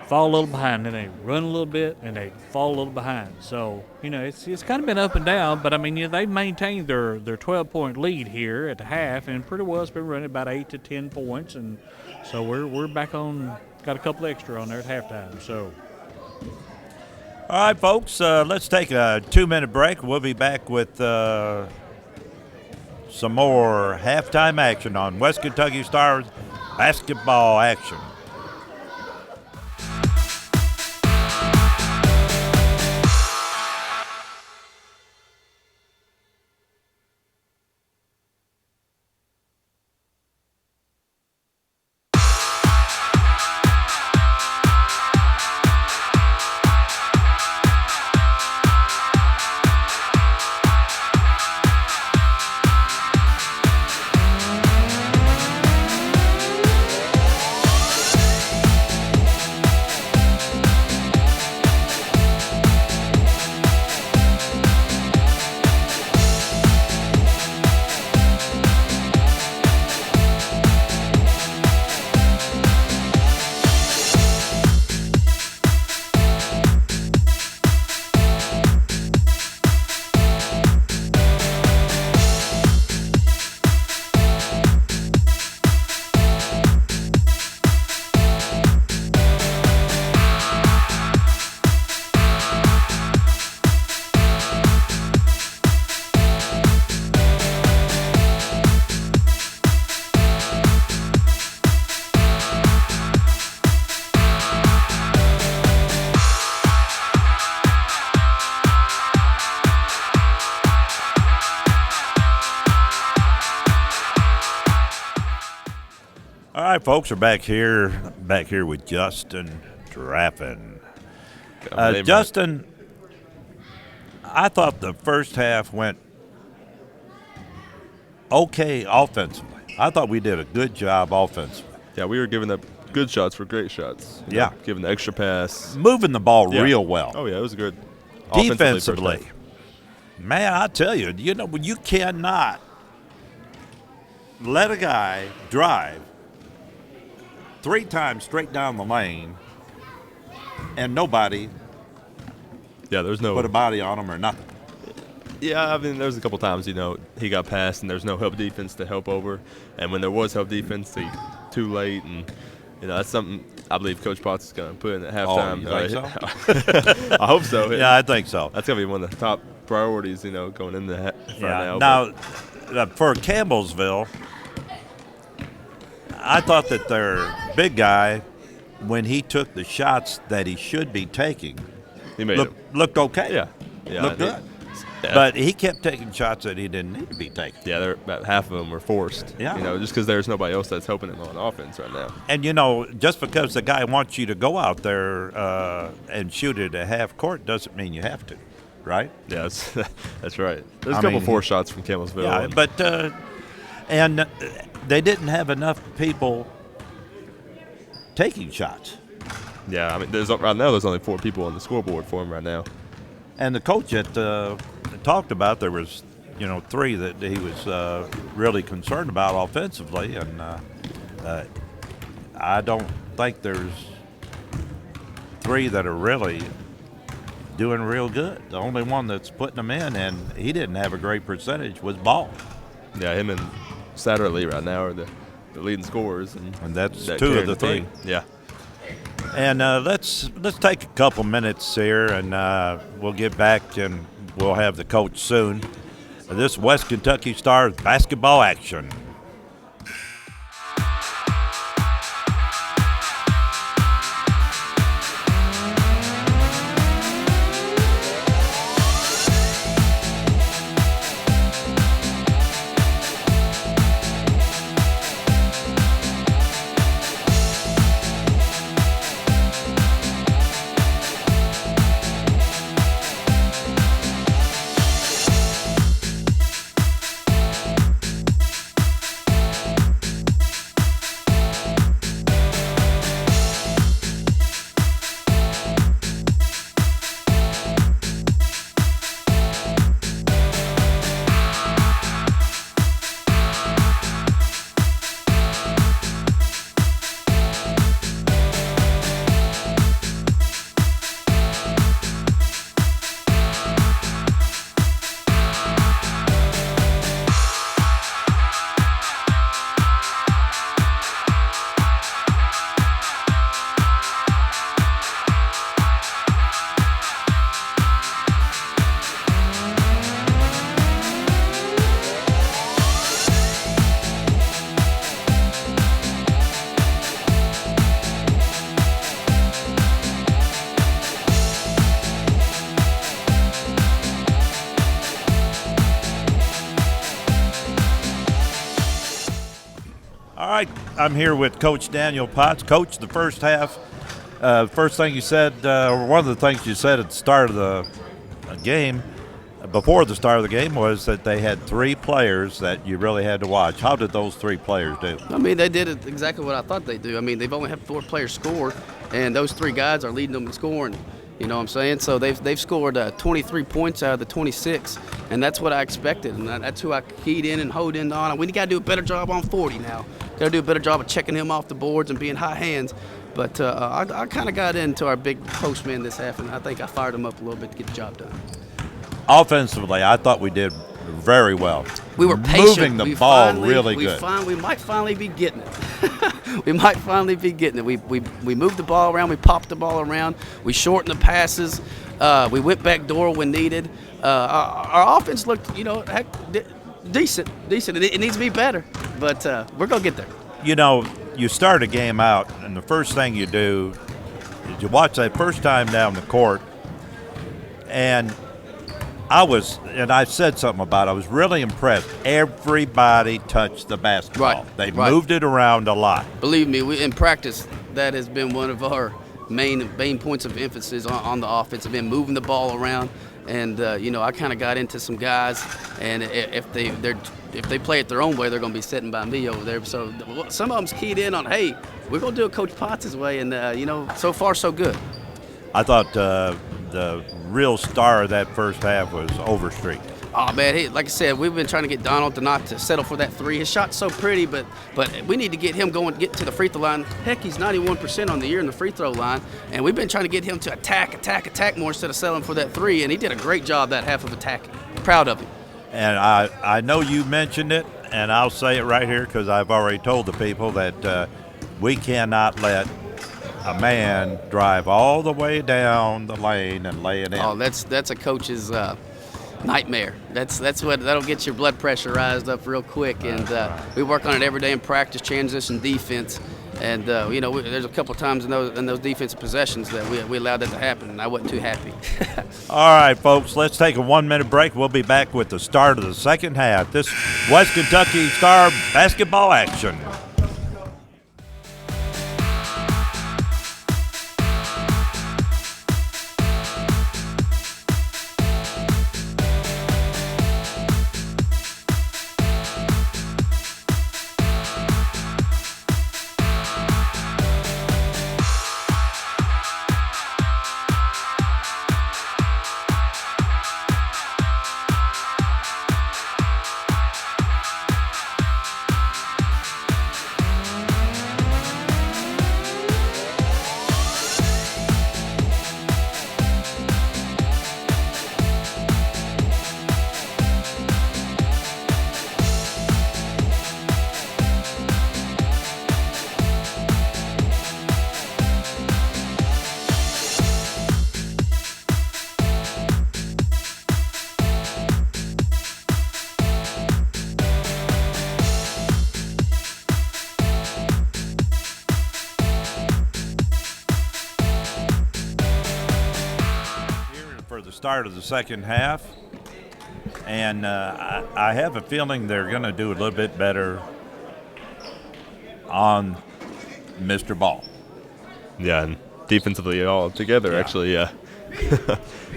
fall a little behind, then they run a little bit and they fall a little behind. So, it's kind of been up and down, but they've maintained their 12-point lead here at the half, and pretty well it's been running about 8 to 10 points, and so we're back on, got a couple extra on there at halftime. So, all right, folks, let's take a 2-minute break. We'll be back with some more halftime action on West Kentucky Stars basketball action. right, folks, we're back here with Justin Draffin. Justin, I thought the first half went okay offensively. I thought we did a good job offensively. Yeah, we were giving up good shots for great shots. Yeah. Giving the extra pass. Moving the ball real well. Oh, yeah, it was good. Defensively, man, I tell you, you cannot let a guy drive 3 times straight down the lane and nobody there's no put a body on him or nothing. Yeah, I mean, there's a couple times, he got past and there's no help defense to help over. And when there was help defense, too late. And, that's something I believe Coach Potts is going to put in at halftime. Oh, you think so? I hope so. Yeah, I think so. That's going to be one of the top priorities, going into that Yeah. now. Now, for Campbellsville, I thought that their big guy, when he took the shots that he should be taking, he looked okay. Yeah. Looked good. But he kept taking shots that he didn't need to be taking. Yeah, about half of them were forced. Yeah. Just because there's nobody else that's helping him on offense right now. And, just because the guy wants you to go out there and shoot it at half court doesn't mean you have to, right? Yeah, that's right. There's a couple forced shots from Campbellsville. Yeah, but and they didn't have enough people taking shots. Yeah, I mean, right now there's only 4 people on the scoreboard for him right now. And the coach that talked about, there was, 3 that he was really concerned about offensively, and I don't think there's 3 that are really doing real good. The only one that's putting them in, and he didn't have a great percentage, was Ball. Yeah, him and Satterley right now are the leading scorers, and that's 2 of the 3. Yeah. And let's take a couple minutes here, and we'll get back, and we'll have the coach soon. This West Kentucky Stars basketball action. All right, I'm here with Coach Daniel Potts. Coach, the first half, first thing you said, or one of the things you said at the start of the game, before the start of the game, was that they had 3 players that you really had to watch. How did those 3 players do? I mean, they did exactly what I thought they'd do. I mean, they've only had 4 players score, and those 3 guys are leading them in scoring. You know what I'm saying? So they've scored 23 points out of the 26, and that's what I expected, and that's who I keyed in and honed in on. We got to do a better job on 40 now. Got to do a better job of checking him off the boards and being high hands. But I kind of got into our big postman this half, and I think I fired him up a little bit to get the job done. Offensively, I thought we did very well. We were patient. Moving the ball really good. We might finally be getting it. We might finally be getting it. We moved the ball around. We popped the ball around. We shortened the passes. We went back door when needed. Our offense looked, decent. It needs to be better, but we're going to get there. You start a game out, and the first thing you do is you watch that first time down the court, and and I said something about it. I was really impressed. Everybody touched the basketball. Right, They right. moved it around a lot. Believe me, in practice, that has been one of our main points of emphasis on the offensive end, moving the ball around. And I kind of got into some guys, and if they play it their own way, they're going to be sitting by me over there. So some of them's keyed in on, hey, we're going to do it Coach Potts' way, and so far so good. I thought the real star of that first half was Overstreet. Oh man, like I said, we've been trying to get Donald to settle for that three. His shot's so pretty, but we need to get him get to the free throw line. Heck, he's 91% on the year in the free throw line, and we've been trying to get him to attack more instead of settling for that three. And he did a great job that half of attacking. Proud of him. And I know you mentioned it, and I'll say it right here because I've already told the people that we cannot let a man drive all the way down the lane and lay it in. Oh, that's a coach's nightmare. That'll get your blood pressure rised up real quick, and we work on it every day in practice, transition defense, and there's a couple times in those defensive possessions that we allowed that to happen, and I wasn't too happy. All right, folks, let's take a 1-minute break. We'll be back with the start of the second half. This West Kentucky Star basketball action. Start of the second half, and I have a feeling they're going to do a little bit better on Mr. Ball. Yeah, and defensively all together, Yeah. actually, yeah.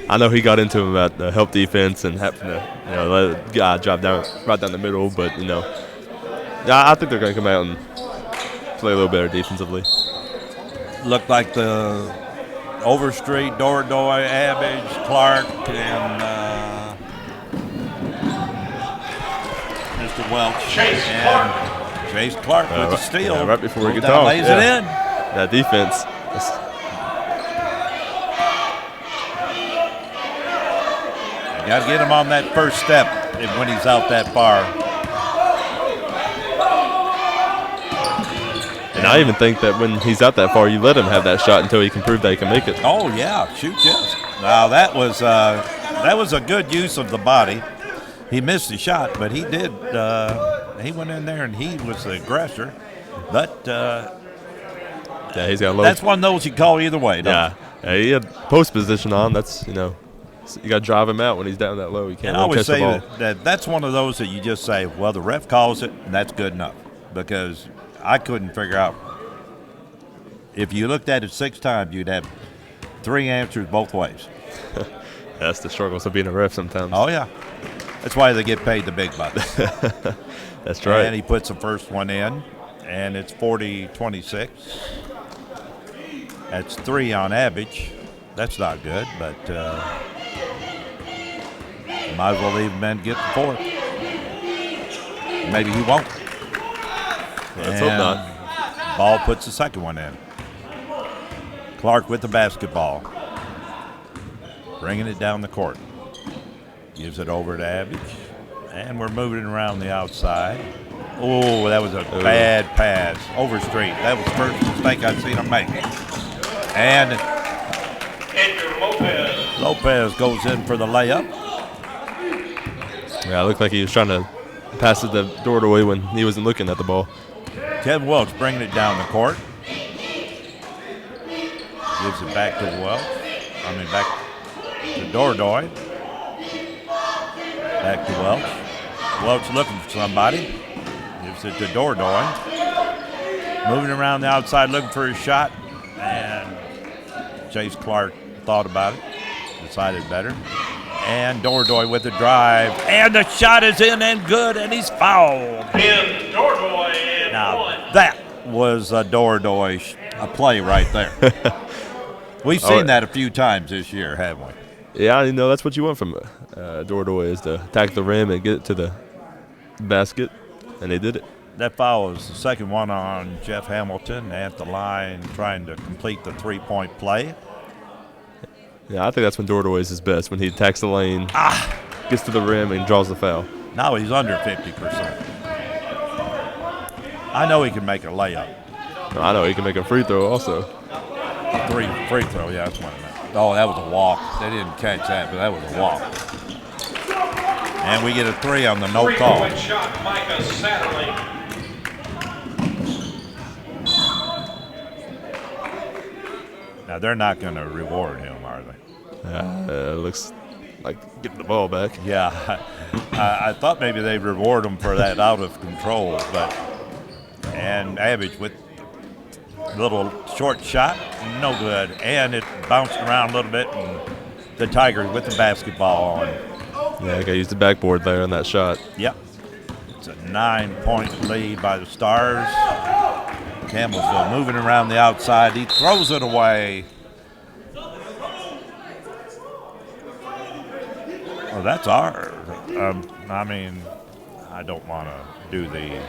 I know he got into him about the help defense and having to let the guy drive right down the middle, but I think they're going to come out and play a little better defensively. Looked like the Overstreet, Dordoy, Abbage, Clark, and Mr. Welch, and Chase Clark with the steal. Yeah, right before we Goes get down, off. lays it in. That defense. You got to get him on that first step when he's out that far. And I even think that when he's out that far, you let him have that shot until he can prove that he can make it. Oh yeah, shoot, yes. Now that was a good use of the body. He missed the shot, but he did. He went in there and he was the aggressor. But yeah, he's got low. that's one of those you call either way. Don't Yeah, he had post position on. That's you got to drive him out when he's down that low. You can't And I really always catch the say ball. that's one of those that you just say, well, the ref calls it, and that's good enough. Because I couldn't figure out. If you looked at it 6 times, you'd have 3 answers both ways. That's the struggles of being a ref sometimes. Oh, yeah. That's why they get paid the big bucks. That's right. And he puts the first one in, and it's 40-26. That's 3 on average. That's not good, but might as well leave him and get the 4th. Maybe he won't. Let's hope not. Ball puts the second one in. Clark with the basketball. Bringing it down the court. Gives it over to Abbage. And we're moving it around the outside. Oh, that was a bad pass. Overstreet. That was the first mistake I've seen him make. And Lopez goes in for the layup. Yeah, it looked like he was trying to pass it the door away when he wasn't looking at the ball. Kevin Welch bringing it down the court. Gives it back to Welch. Back to Dordoy. Back to Welch. Welch looking for somebody. Gives it to Dordoy. Moving around the outside looking for his shot. And Chase Clark thought about it. Decided better. And Dordoy with the drive. And the shot is in and good, and he's fouled. And Dordoy and Now, one. that was a Dordoy play right there. We've seen that a few times this year, haven't we? Yeah, you know, that's what you want from Dordoy is to attack the rim and get it to the basket, and they did it. That foul was the second one on Jeff Hamilton at the line trying to complete the three-point play. Yeah, I think that's when Dordoy is his best, when he attacks the lane, gets to the rim, and draws the foul. Now he's under 50%. I know he can make a layup. I know he can make a free throw also. Free throw, yeah, that's what I meant. Oh, that was a walk. They didn't catch that, but that was a walk. And we get a three on the no call. Three-point shot, Micah Satterley. Now, they're not going to reward him, are they? Looks like getting the ball back. Yeah. I thought maybe they'd reward him for that out of control, and Abbage with a little short shot, no good. And it bounced around a little bit, and the Tigers with the basketball on. Yeah, I got to use the backboard there on that shot. Yep. It's a 9-point lead by the Stars. Campbellsville moving around the outside. He throws it away. Oh, that's ours. I mean, I don't want to do the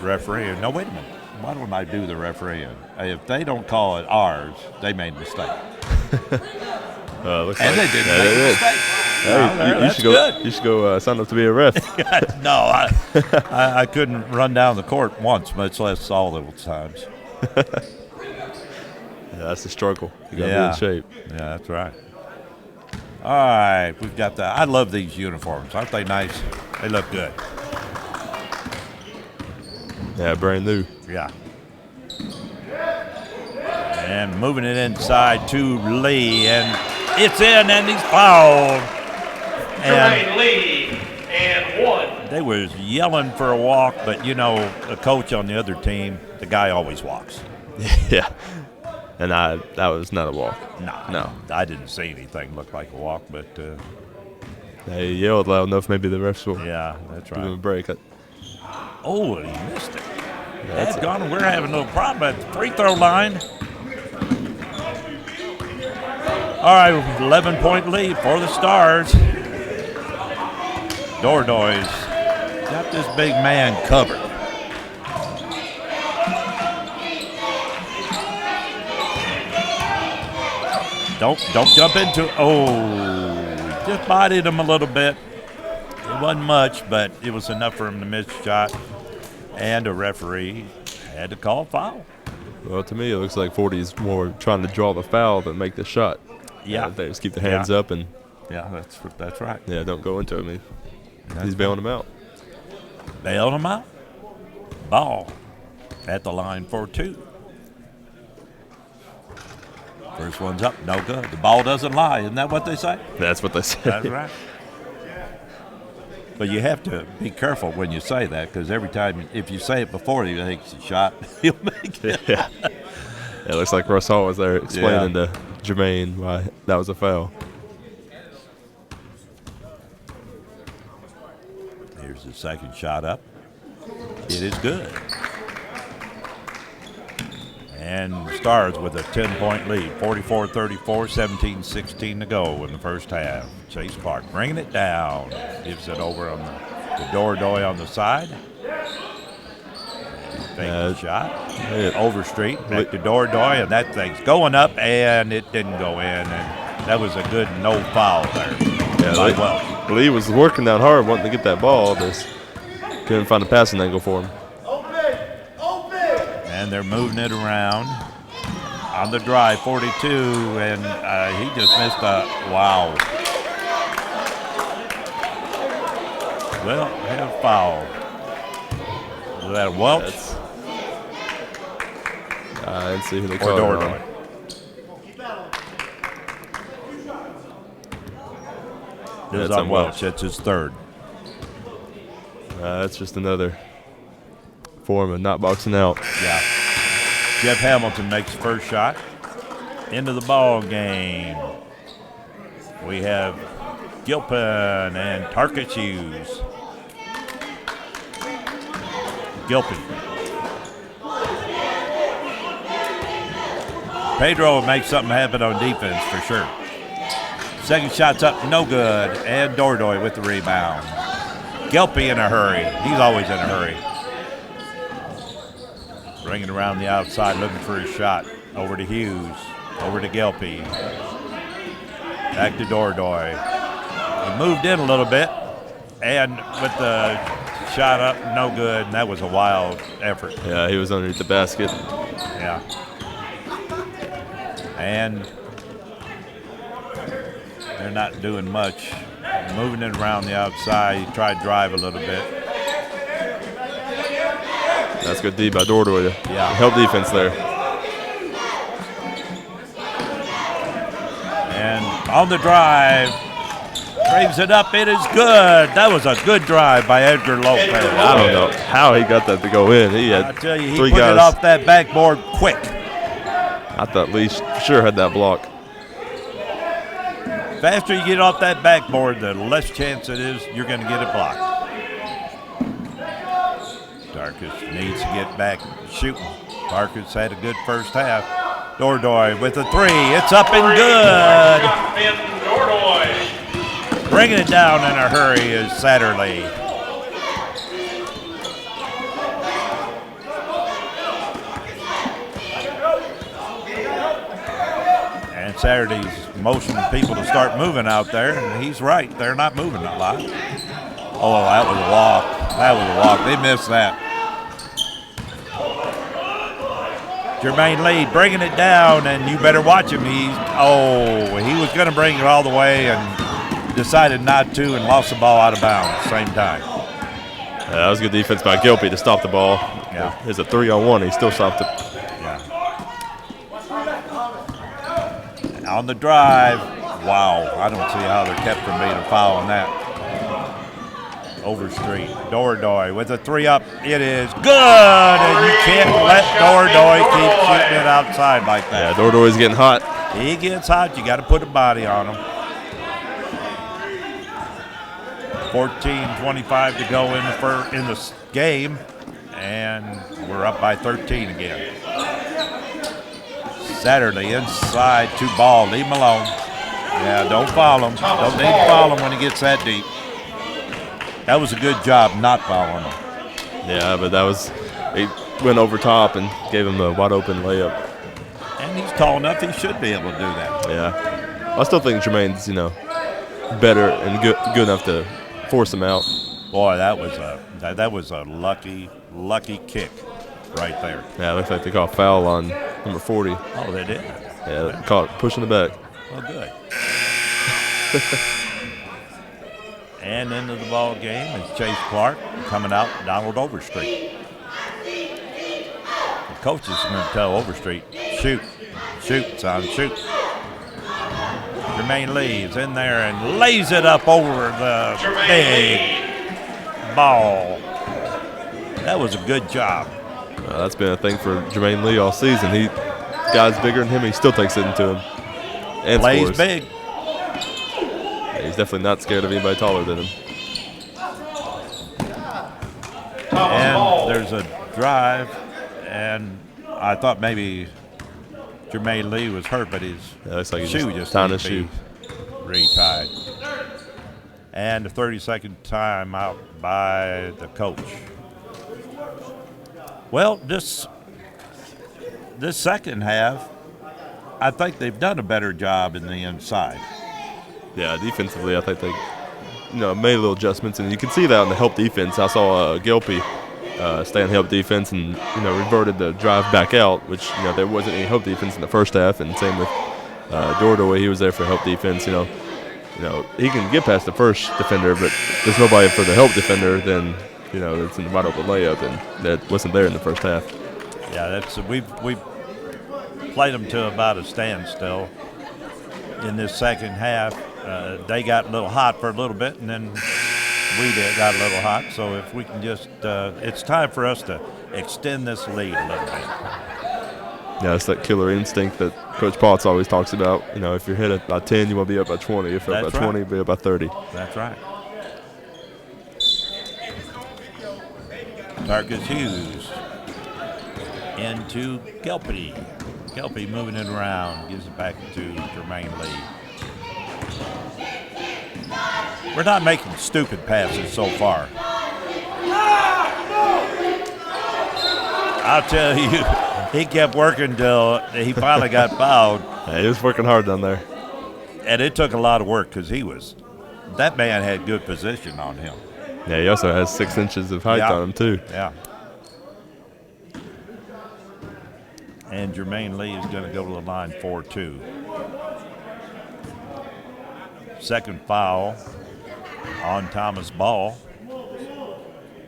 refereeing. No, wait a minute. Why don't I do the refereeing? If they don't call it ours, they made a mistake. Looks And like they didn't yeah, make they a did. mistake. Hey, you should go. Good. You should go sign up to be a ref. No, I couldn't run down the court once, much less all those times. Yeah, that's the struggle. You got to be in shape. Yeah, that's right. All right, we've got the. I love these uniforms. Aren't they nice? They look good. Yeah, brand new. Yeah. And moving it inside to Lee, and it's in, and he's fouled. And Jermaine Lee and one. they was yelling for a walk, but you know, the coach on the other team, the guy always walks. Yeah. And that was not a walk. No, I didn't see anything look like a walk, but They yelled loud enough. Maybe the refs will yeah, that's give him a right. break. Oh, and he missed it. That's gone. We're having a little problem at the free throw line. All right, 11-point lead for the Stars. Dordoy's got this big man covered. Don't jump into. Oh, just bodied him a little bit. It wasn't much, but it was enough for him to miss a shot. And a referee had to call a foul. Well, to me, it looks like 40 is more trying to draw the foul than make the shot. Yeah. They just keep the hands up and Yeah, that's right. don't go into him. He's bailing him out. Bailed him out. Ball at the line for two. First one's up, no good. The ball doesn't lie. Isn't that what they say? That's what they say. That's right. But you have to be careful when you say that, because every time, if you say it before he takes a shot, he'll make it. Yeah. It looks like Russ Hall was there explaining to Jermaine why that was a foul. Here's the second shot up. It is good. And Stars with a 10-point lead, 44-34, 17-16 to go in the first half. Chase Clark bringing it down. Gives it over on the Dordoy on the side. Takes the shot. Overstreet, back to Dordoy, and that thing's going up, and it didn't go in. And that was a good no foul there. Yeah, Lee was working down hard wanting to get that ball, just couldn't find a passing angle for him. And they're moving it around on the drive, 42, and he just missed a wow. Well, had a foul. Was that a Welch? I didn't see who they Or called it on. Dordoy? It was That's on on Welch. Welch. That's his third. That's just another form of not boxing out. Yeah. Jeff Hamilton makes the first shot. Into the ball game. We have Gilpin and Target Hughes. Gilpin. Pedro will make something happen on defense for sure. Second shot's up, no good. And Dordoy with the rebound. Gilpin in a hurry. He's always in a hurry. Bringing around the outside, looking for his shot. Over to Hughes. Over to Gilpin. Back to Dordoy. He moved in a little bit. And with the shot up, no good. And that was a wild effort. Yeah, he was underneath the basket. Yeah. And they're not doing much. Moving it around the outside. He tried to drive a little bit. That's good D by Dordoy. Yeah. Help defense there. And on the drive, brings it up. It is good. That was a good drive by Edgar Lopez. I don't know how he got that to go in. He had I tell you, he three put guys. it off that backboard quick. I thought Lee sure had that block. Faster you get off that backboard, the less chance it is you're going to get it blocked. Darkus needs to get back shooting. Darkus had a good first half. Dordoy with a three. It's up and good. Bringing it down in a hurry is Satterley. And Satterley's motioning people to start moving out there, and he's right. They're not moving a lot. Oh, that was a walk. That was a walk. They missed that. Jermaine Lee bringing it down, and you better watch him. He was going to bring it all the way and decided not to and lost the ball out of bounds at the same time. That was good defense by Gilpin to stop the ball. Yeah. It's a 3-on-1. He still stopped it. Yeah. On the drive, wow. I don't see how they're kept from being a foul on that. Overstreet. Dordoy with a three up. It is good, and you can't let Dordoy keep shooting it outside like Yeah, that. Dordoy's getting hot. He gets hot. You got to put a body on him. 14:25 to go in the game, and we're up by 13 again. Satterley inside to ball. Leave him alone. Yeah, don't foul him. Don't need to foul him when he gets that deep. That was a good job not fouling him. Yeah, but he went over top and gave him a wide open layup. And he's tall enough, he should be able to do that. Yeah. I still think Jermaine's, better and good enough to force him out. Boy, that was a lucky kick right there. Yeah, it looks like they caught a foul on number 40. Oh, they did? Yeah, they caught pushing the back. Oh, good. And into the ball game is Chase Clark coming out, Donald Overstreet. The coach is going to tell Overstreet, shoot, son, shoot. Jermaine Lee is in there and lays it up over the big ball. That was a good job. That's been a thing for Jermaine Lee all season. Guys bigger than him, he still takes it into him. And Plays scores. big. Yeah, he's definitely not scared of anybody taller than him. And there's a drive, and I thought maybe Jermaine Lee was hurt, but his Looks like he's shoe just tying needs his to shoe. be retied. And a 30-second timeout by the coach. Well, this second half, I think they've done a better job in the inside. Yeah, defensively, I think they made little adjustments, and you can see that on the help defense. I saw Gilpin stay on help defense and reverted the drive back out, which there wasn't any help defense in the first half, and same with Dordoy. He was there for help defense. He can get past the first defender, but there's nobody for the help defender. Then it's in the wide open layup, and that wasn't there in the first half. Yeah, we've played them to about a standstill in this second half. They got a little hot for a little bit, and then we got a little hot. So if we can just, it's time for us to extend this lead a little bit. Yeah, it's that killer instinct that Coach Potts always talks about. You know, if you're hit by 10, you want to be up by 20. If you're up That's by 20, right. be up by 30. That's right. Tarkus Hughes into Gelpy. Gelpy moving it around, gives it back to Jermaine Lee. We're not making stupid passes so far. I'll tell you, he kept working till he finally got fouled. Yeah, he was working hard down there. And it took a lot of work because that man had good position on him. Yeah, he also has 6 inches of height on him, too. Yeah. And Jermaine Lee is going to go to the line 4-2. Second foul on Thomas Ball.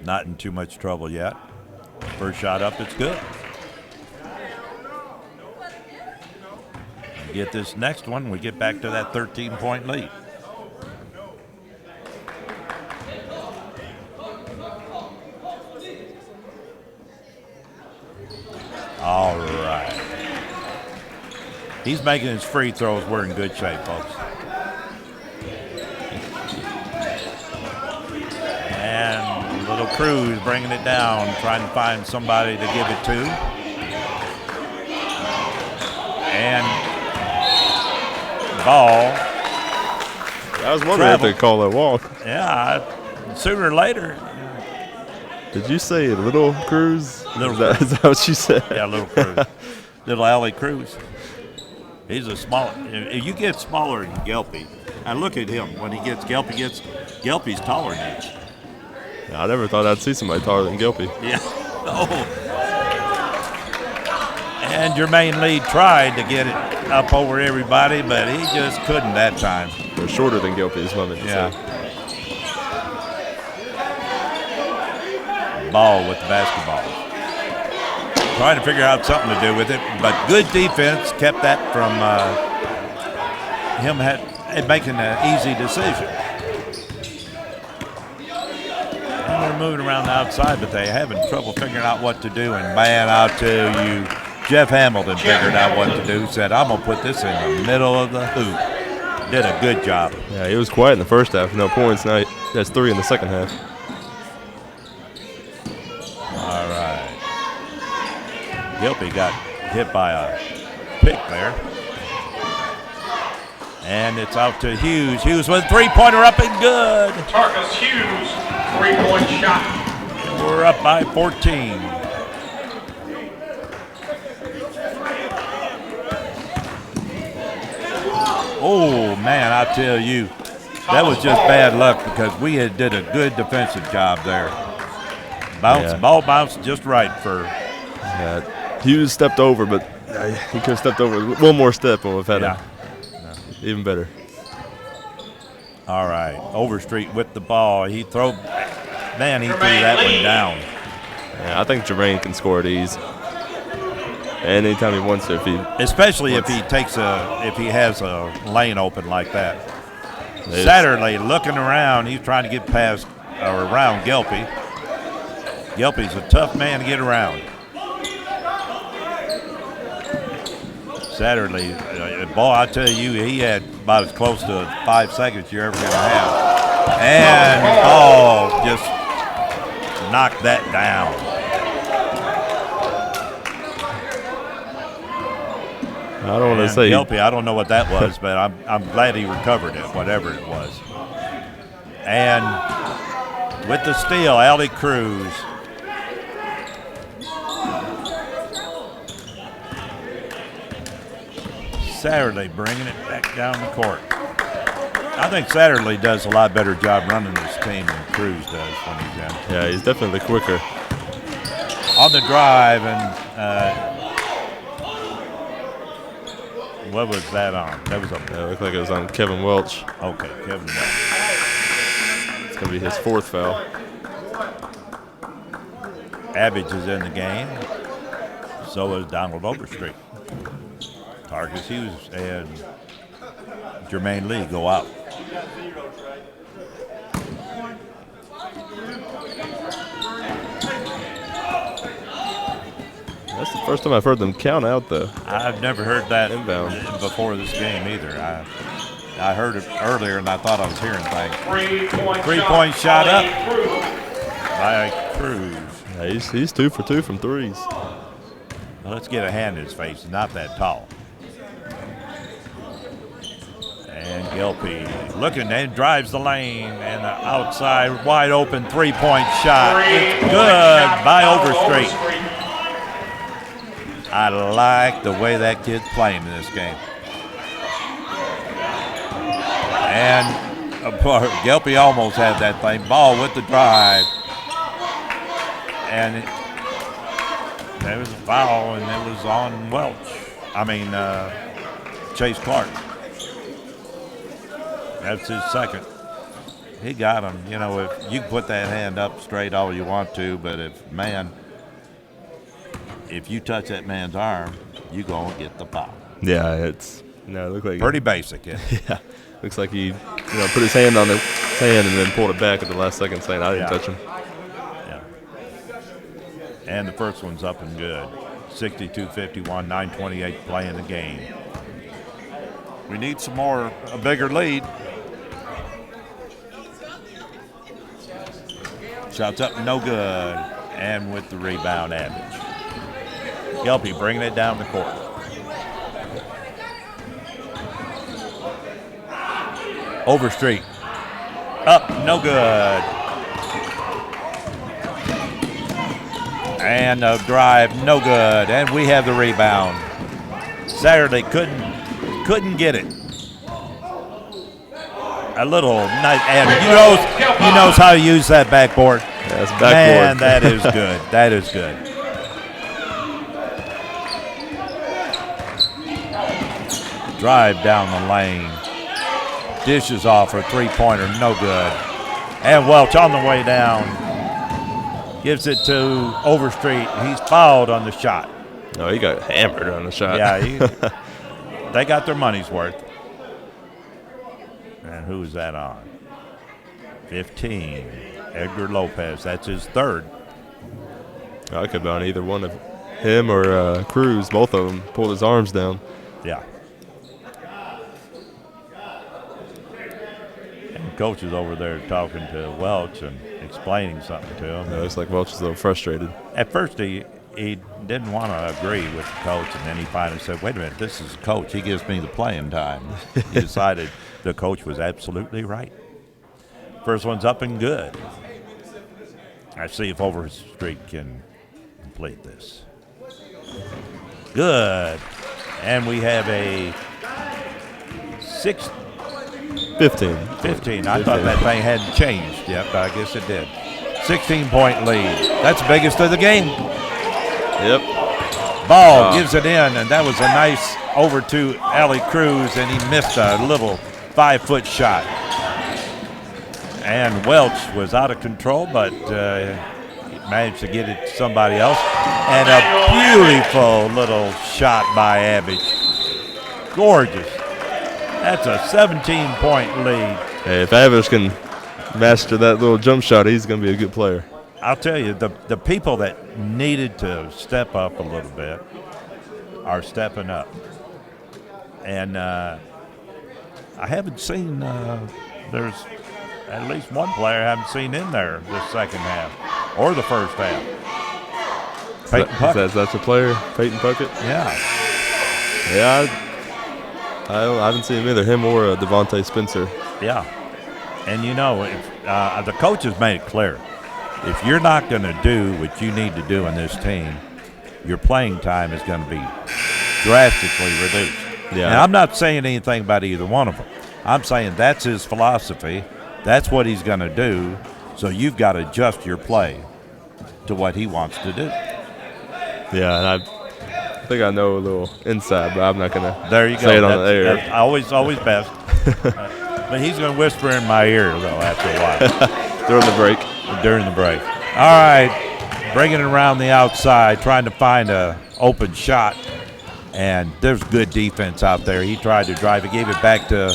Not in too much trouble yet. First shot up, it's good. Get this next one, we get back to that 13-point lead. All right. He's making his free throws. We're in good shape, folks. And little Cruz bringing it down, trying to find somebody to give it to. And Ball. I was wondering if they call that walk. Yeah, sooner or later. Did you say Little Cruz? Little Is that what you said? Yeah, Little Cruz. Little Allie Cruz. He's a small. If you get smaller than Gelpy, and look at him when he gets Gelpy's taller than him. I never thought I'd see somebody taller than Gelpy. Yeah. Oh. And Jermaine Lee tried to get it up over everybody, but he just couldn't that time. They're shorter than Gelpy is what I meant to say. Ball with the basketball. Trying to figure out something to do with it, but good defense kept that from him making an easy decision. And they're moving around the outside, but they're having trouble figuring out what to do. And man, I'll tell you, Jeff Hamilton figured out what to do, said, I'm going to put this in the middle of the hoop. Did a good job. Yeah, he was quiet in the first half, no points. Now he has 3 in the second half. All right. Gelpy got hit by a pick there. And it's out to Hughes. Hughes with a three-pointer up and good. Tarkus Hughes, 3-point shot. And we're up by 14. Oh, man, I tell you, that was just bad luck because we did a good defensive job there. Ball bounced just right for. Yeah, Hughes stepped over, but he could have stepped over one more step and we've had even better. All right, Overstreet with the ball. He threw that one down. Yeah, I think Jermaine can score at ease. Anytime he wants to, especially if he has a lane open like that. Satterley looking around, he's trying to get past or around Gelpy. Gelpy's a tough man to get around. Satterley, boy, I tell you, he had about as close to 5 seconds you're ever going to have. And Ball just knocked that down. I don't want to say Gelpy, I don't know what that was, but I'm glad he recovered it, whatever it was. And with the steal, Allie Cruz. Satterley bringing it back down the court. I think Satterley does a lot better job running this team than Cruz does when he's in. Yeah, he's definitely quicker. On the drive, and what was that on? That was it looked like it was on Kevin Welch. Okay, Kevin Welch. It's going to be his 4th foul. Abbage is in the game. So is Donald Overstreet. Tarkus Hughes and Jermaine Lee go out. That's the first time I've heard them count out, though. I've never heard that Inbound. before this game either. I heard it earlier, and I thought I was hearing things. 3-point shot up. Cruz. By Cruz. Yeah, he's 2 for 2 from threes. Well, let's get a hand in his face. He's not that tall. And Gilpy looking and drives the lane, and the outside wide open 3-point shot. It's good by Overstreet. I like the way that kid's playing in this game. And Gilpy almost had that thing. Ball with the drive. And there was a foul, and it was on Chase Clark. That's his second. He got him. You know, if you can put that hand up straight all you want to, but if you touch that man's arm, you gonna get the foul. Yeah, it looked like Pretty basic, yeah. Yeah, looks like he put his hand on the hand and then pulled it back at the last second, saying I didn't touch him. Yeah. And the first one's up and good. 62-51, 9:28 play in the game. We need a bigger lead. Shots up, no good. And with the rebound, Abbott. Gilpy bringing it down the court. Overstreet. Up, no good. And a drive, no good. And we have the rebound. Saturday couldn't get it. A little nice, and he knows how to use that backboard. Yeah, that's backboard. Man, that is good. That is good. Drive down the lane. Dishes off a three-pointer, no good. And Welch on the way down. Gives it to Overstreet. He's fouled on the shot. No, he got hammered on the shot. Yeah, they got their money's worth. And who's that on? 15. Edgar Lopez. That's his third. I could be on either one of him or Cruz. Both of them pulled his arms down. Yeah. And coach is over there talking to Welch and explaining something to him. Yeah, it looks like Welch is a little frustrated. At first, he didn't want to agree with the coach, and then he finally said, wait a minute, this is the coach. He gives me the playing time. He decided the coach was absolutely right. First one's up and good. Let's see if Overstreet can complete this. Good. And we have a 15. I thought that thing hadn't changed yet, but I guess it did. 16-point lead. That's the biggest of the game. Yep. Ball gives it in, and that was a nice over to Allie Cruz, and he missed a little 5-foot shot. And Welch was out of control, but managed to get it to somebody else. And a beautiful little shot by Abbott. Gorgeous. That's a 17-point lead. Hey, if Abbott can master that little jump shot, he's going to be a good player. I'll tell you, the people that needed to step up a little bit are stepping up. And I haven't seen, there's at least one player I haven't seen in there this second half or the first half. Peyton Puckett. Is that your player, Peyton Puckett? Yeah. Yeah, I haven't seen him either, him or Devontae Spencer. Yeah. And, if, the coach has made it clear. If you're not going to do what you need to do in this team, your playing time is going to be drastically reduced. Yeah. And I'm not saying anything about either one of them. I'm saying that's his philosophy. That's what he's going to do. So you've got to adjust your play to what he wants to do. Yeah, and I think I know a little inside, but I'm not going to There you say it go. on the air. That's always best. But he's going to whisper in my ear, though, after a while. During the break. All right, bringing it around the outside, trying to find an open shot. And there's good defense out there. He tried to drive it, gave it back to,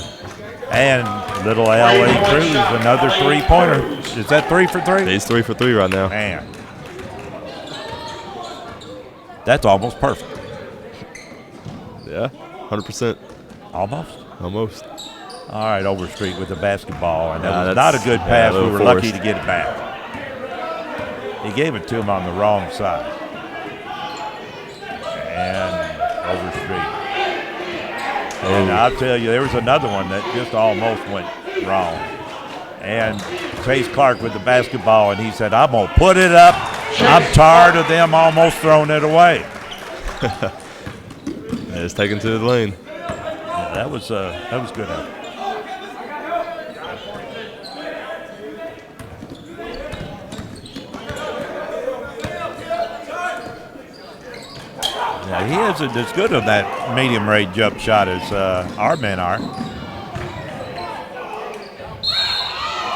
and little L.A. Cruz, another three-pointer. Is that 3 for 3? He's 3 for 3 right now. Man. That's almost perfect. Yeah, 100%. Almost. Almost. All right, Overstreet with the basketball, and Yeah, that was that's- not a good yeah, pass. a We little were forced. lucky to get it back. He gave it to him on the wrong side. And Overstreet. And I'll tell you, there was another one that just almost went wrong. And Chase Clark with the basketball, and he said, I'm going to put it up. I'm tired of them almost throwing it away. And it's taken to the lane. Yeah, that was good. Yeah, he isn't as good of that medium range jump shot as our men are.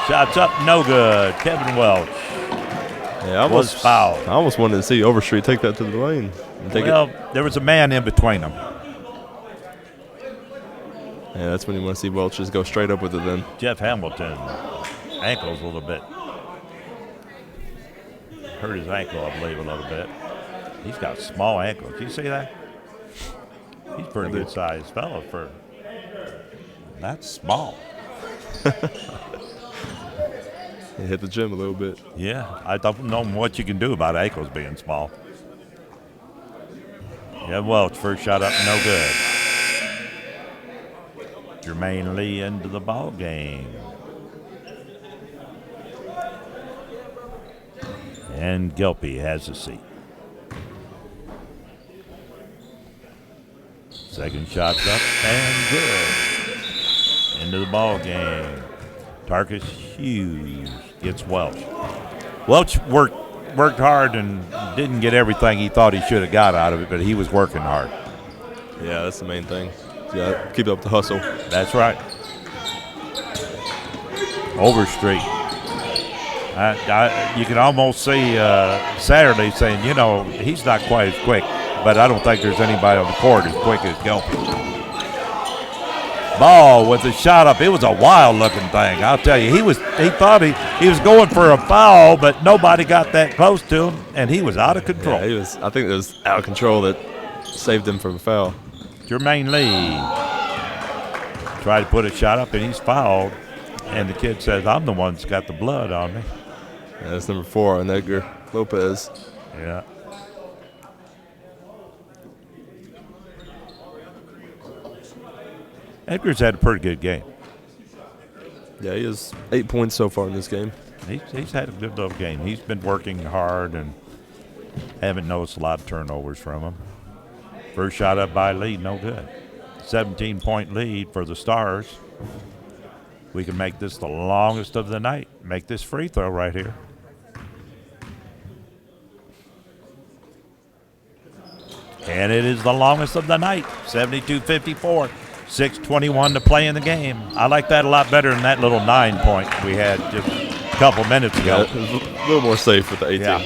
Shots up, no good. Kevin Welch. Yeah, Was fouled. I almost wanted to see Overstreet take that to the lane. And take Well, there was a man in between them. Yeah, that's when you want to see Welch just go straight up with it then. Jeff Hamilton, ankles a little bit. Hurt his ankle, I believe, a little bit. He's got small ankles. Do you see that? He's a pretty good sized fellow for. That's small. He hit the gym a little bit. Yeah, I don't know what you can do about ankles being small. Yeah, Welch, first shot up, no good. Jermaine Lee into the ball game. And Gilpy has a seat. Second shot's up and good. Into the ball game. Tarkus Hughes gets Welch. Welch worked hard and didn't get everything he thought he should have got out of it, but he was working hard. Yeah, that's the main thing. Yeah, keep up the hustle. That's right. Overstreet. You can almost see Saturday saying, you know, he's not quite as quick, but I don't think there's anybody on the court as quick as Gilpy. Ball with the shot up. It was a wild-looking thing. I'll tell you, he thought he was going for a foul, but nobody got that close to him, and he was out of control. Yeah, I think it was out of control that saved him from a foul. Jermaine Lee tried to put a shot up, and he's fouled. And the kid says, I'm the one that's got the blood on me. Yeah, that's number 4 on Edgar Lopez. Yeah. Edgar's had a pretty good game. Yeah, he has 8 points so far in this game. He's had a good little game. He's been working hard and haven't noticed a lot of turnovers from him. First shot up by Lee, no good. 17-point lead for the Stars. We can make this the longest of the night. Make this free throw right here. And it is the longest of the night, 72-54. 6:21 to play in the game. I like that a lot better than that little 9-point we had just a couple minutes ago. Yeah, it was a little more safe with the 18. Yeah.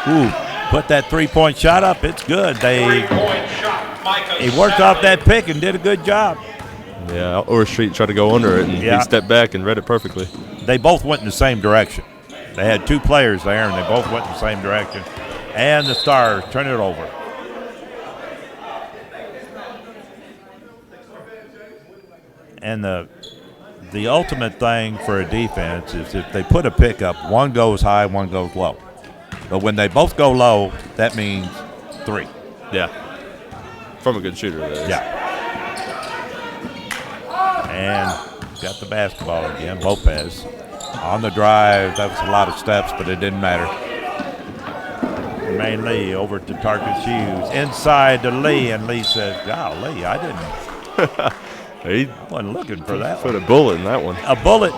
Ooh, put that 3-point shot up. It's good. Three-point shot, Micah. He worked off that pick and did a good job. Yeah, Overstreet tried to go under it, and Yeah. he stepped back and read it perfectly. They both went in the same direction. They had two players there, and they both went in the same direction. And the Stars turn it over. And the ultimate thing for a defense is if they put a pick up, one goes high, one goes low. But when they both go low, that means 3. Yeah. From a good shooter, that is. Yeah. And got the basketball again. Lopez on the drive. That was a lot of steps, but it didn't matter. Jermaine Lee over to Tarkus Hughes. Inside to Lee, and Lee says, golly, I He wasn't looking for that put one. a bullet in that one. A bullet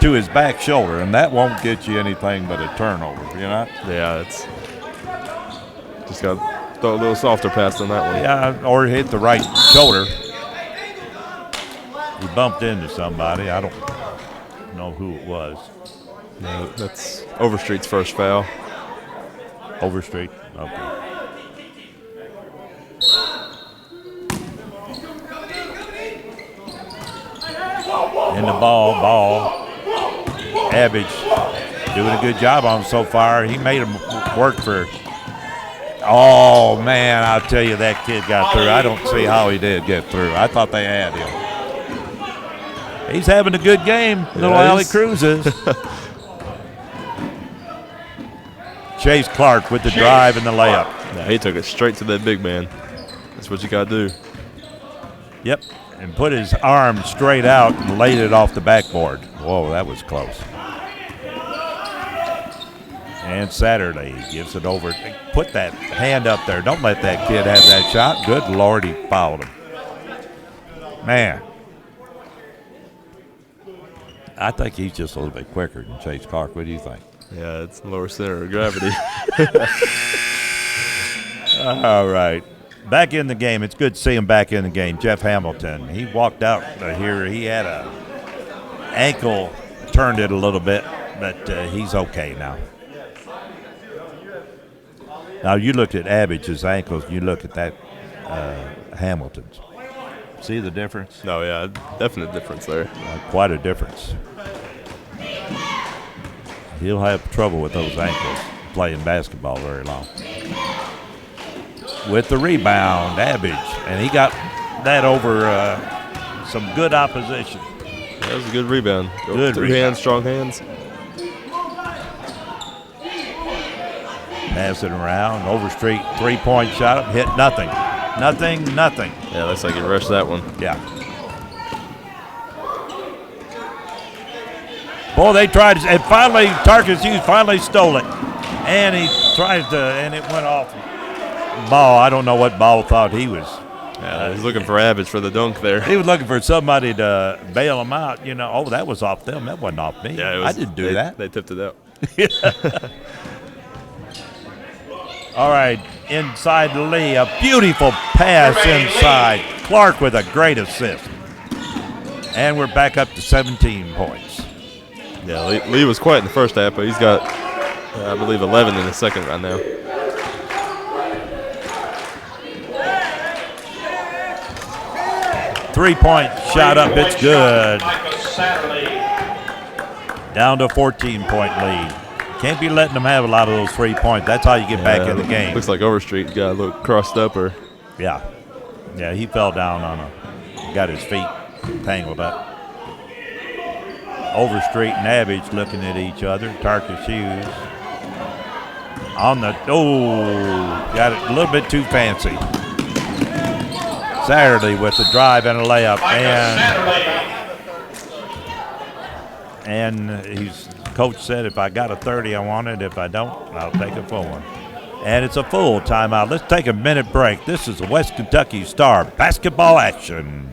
to his back shoulder, and that won't get you anything but a turnover, you know? Yeah, it's just got to throw a little softer pass on that one. Yeah, or hit the right shoulder. He bumped into somebody. I don't know who it was. No, that's Overstreet's first foul. Overstreet. Okay. In the ball. Abbage doing a good job on him so far. He made him work for. Oh, man, I'll tell you, that kid got through. I don't see how he did get through. I thought they had him. He's having a good game, little Allie Cruz is. Chase Clark with the drive and the layup. Yeah, he took it straight to that big man. That's what you got to do. Yep, and put his arm straight out and laid it off the backboard. Whoa, that was close. And Saturday gives it over. Put that hand up there. Don't let that kid have that shot. Good Lord, he fouled him. Man. I think he's just a little bit quicker than Chase Clark. What do you think? Yeah, it's lower center of gravity. All right. Back in the game. It's good to see him back in the game. Jeff Hamilton. He walked out here. He had a ankle, turned it a little bit, but he's okay now. Now, you looked at Abbott's ankles, and you look at that Hamilton's. See the difference? No, yeah, definite difference there. Quite a difference. He'll have trouble with those ankles playing basketball very long. With the rebound, Abbage, and he got that over some good opposition. That was a good rebound. Good Three rebound. hands, strong hands. Pass it around, Overstreet, three-point shot, hit nothing. Nothing. Yeah, looks like he rushed that one. Yeah. Boy, they tried, and finally, TIGERSG finally stole it. And he tried to, and it went off. Ball, I don't know what Ball thought he was. Yeah, he's looking for Abbott for the dunk there. He was looking for somebody to bail him out. You know, oh, that was off them. That wasn't off me. Yeah, I didn't do that. They tipped it out. All right, inside Lee, a beautiful pass inside. Clark with a great assist. And we're back up to 17 points. Yeah, Lee was quiet in the first half, but he's got, I believe, 11 in the second right now. Three-point shot up, it's good. Down to a 14-point lead. Can't be letting them have a lot of those 3 points. That's how you get back in the game. Looks like Overstreet got a little crossed up. Yeah, he fell down on him. Got his feet tangled up. Overstreet and Abbage looking at each other. TIGERSG on the, got it a little bit too fancy. Saturday with the drive and a layup. And he's, coach said, if I got a 30, I want it. If I don't, I'll take a full one. And it's a full timeout. Let's take a minute break. This is the West Kentucky Star basketball action.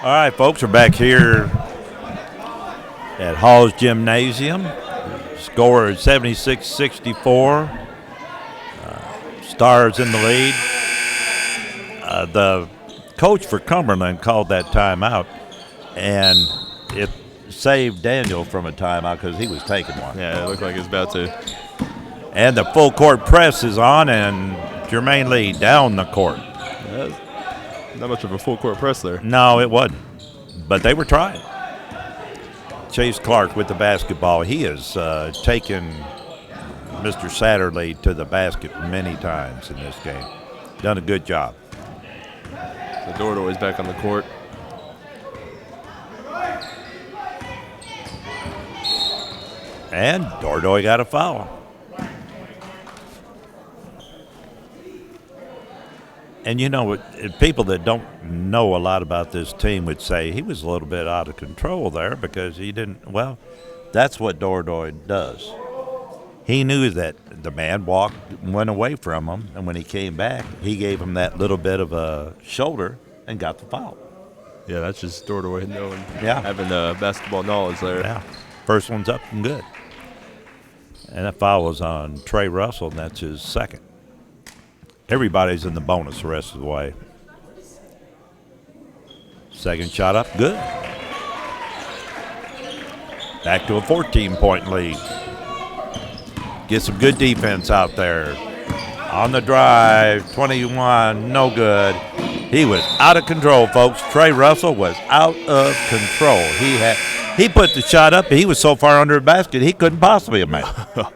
All right, folks, we're back here at Hall's Gymnasium. Score is 76-64. Stars in the lead. The coach for Cumberland called that timeout, and it saved Daniel from a timeout because he was taking one. Yeah, it looked like he was about to. And the full court press is on, and Jermaine Lee down the court. Not much of a full court press there. No, it wasn't. But they were trying. Chase Clark with the basketball. He has taken Mr. Satterley to the basket many times in this game. Done a good job. The Dordoy's back on the court. And Dordoy got a foul. And you know what, people that don't know a lot about this team would say he was a little bit out of control there because he didn't, well, that's what Dordoy does. He knew that the man went away from him, and when he came back, he gave him that little bit of a shoulder and got the foul. Yeah, that's just Dordoy knowing, Yeah. having basketball knowledge there. Yeah, first one's up and good. And that foul was on Trey Russell, and that's his second. Everybody's in the bonus the rest of the way. Second shot up, good. Back to a 14-point lead. Get some good defense out there. On the drive, 21, no good. He was out of control, folks. Trey Russell was out of control. He put the shot up, and he was so far under the basket, he couldn't possibly have made it.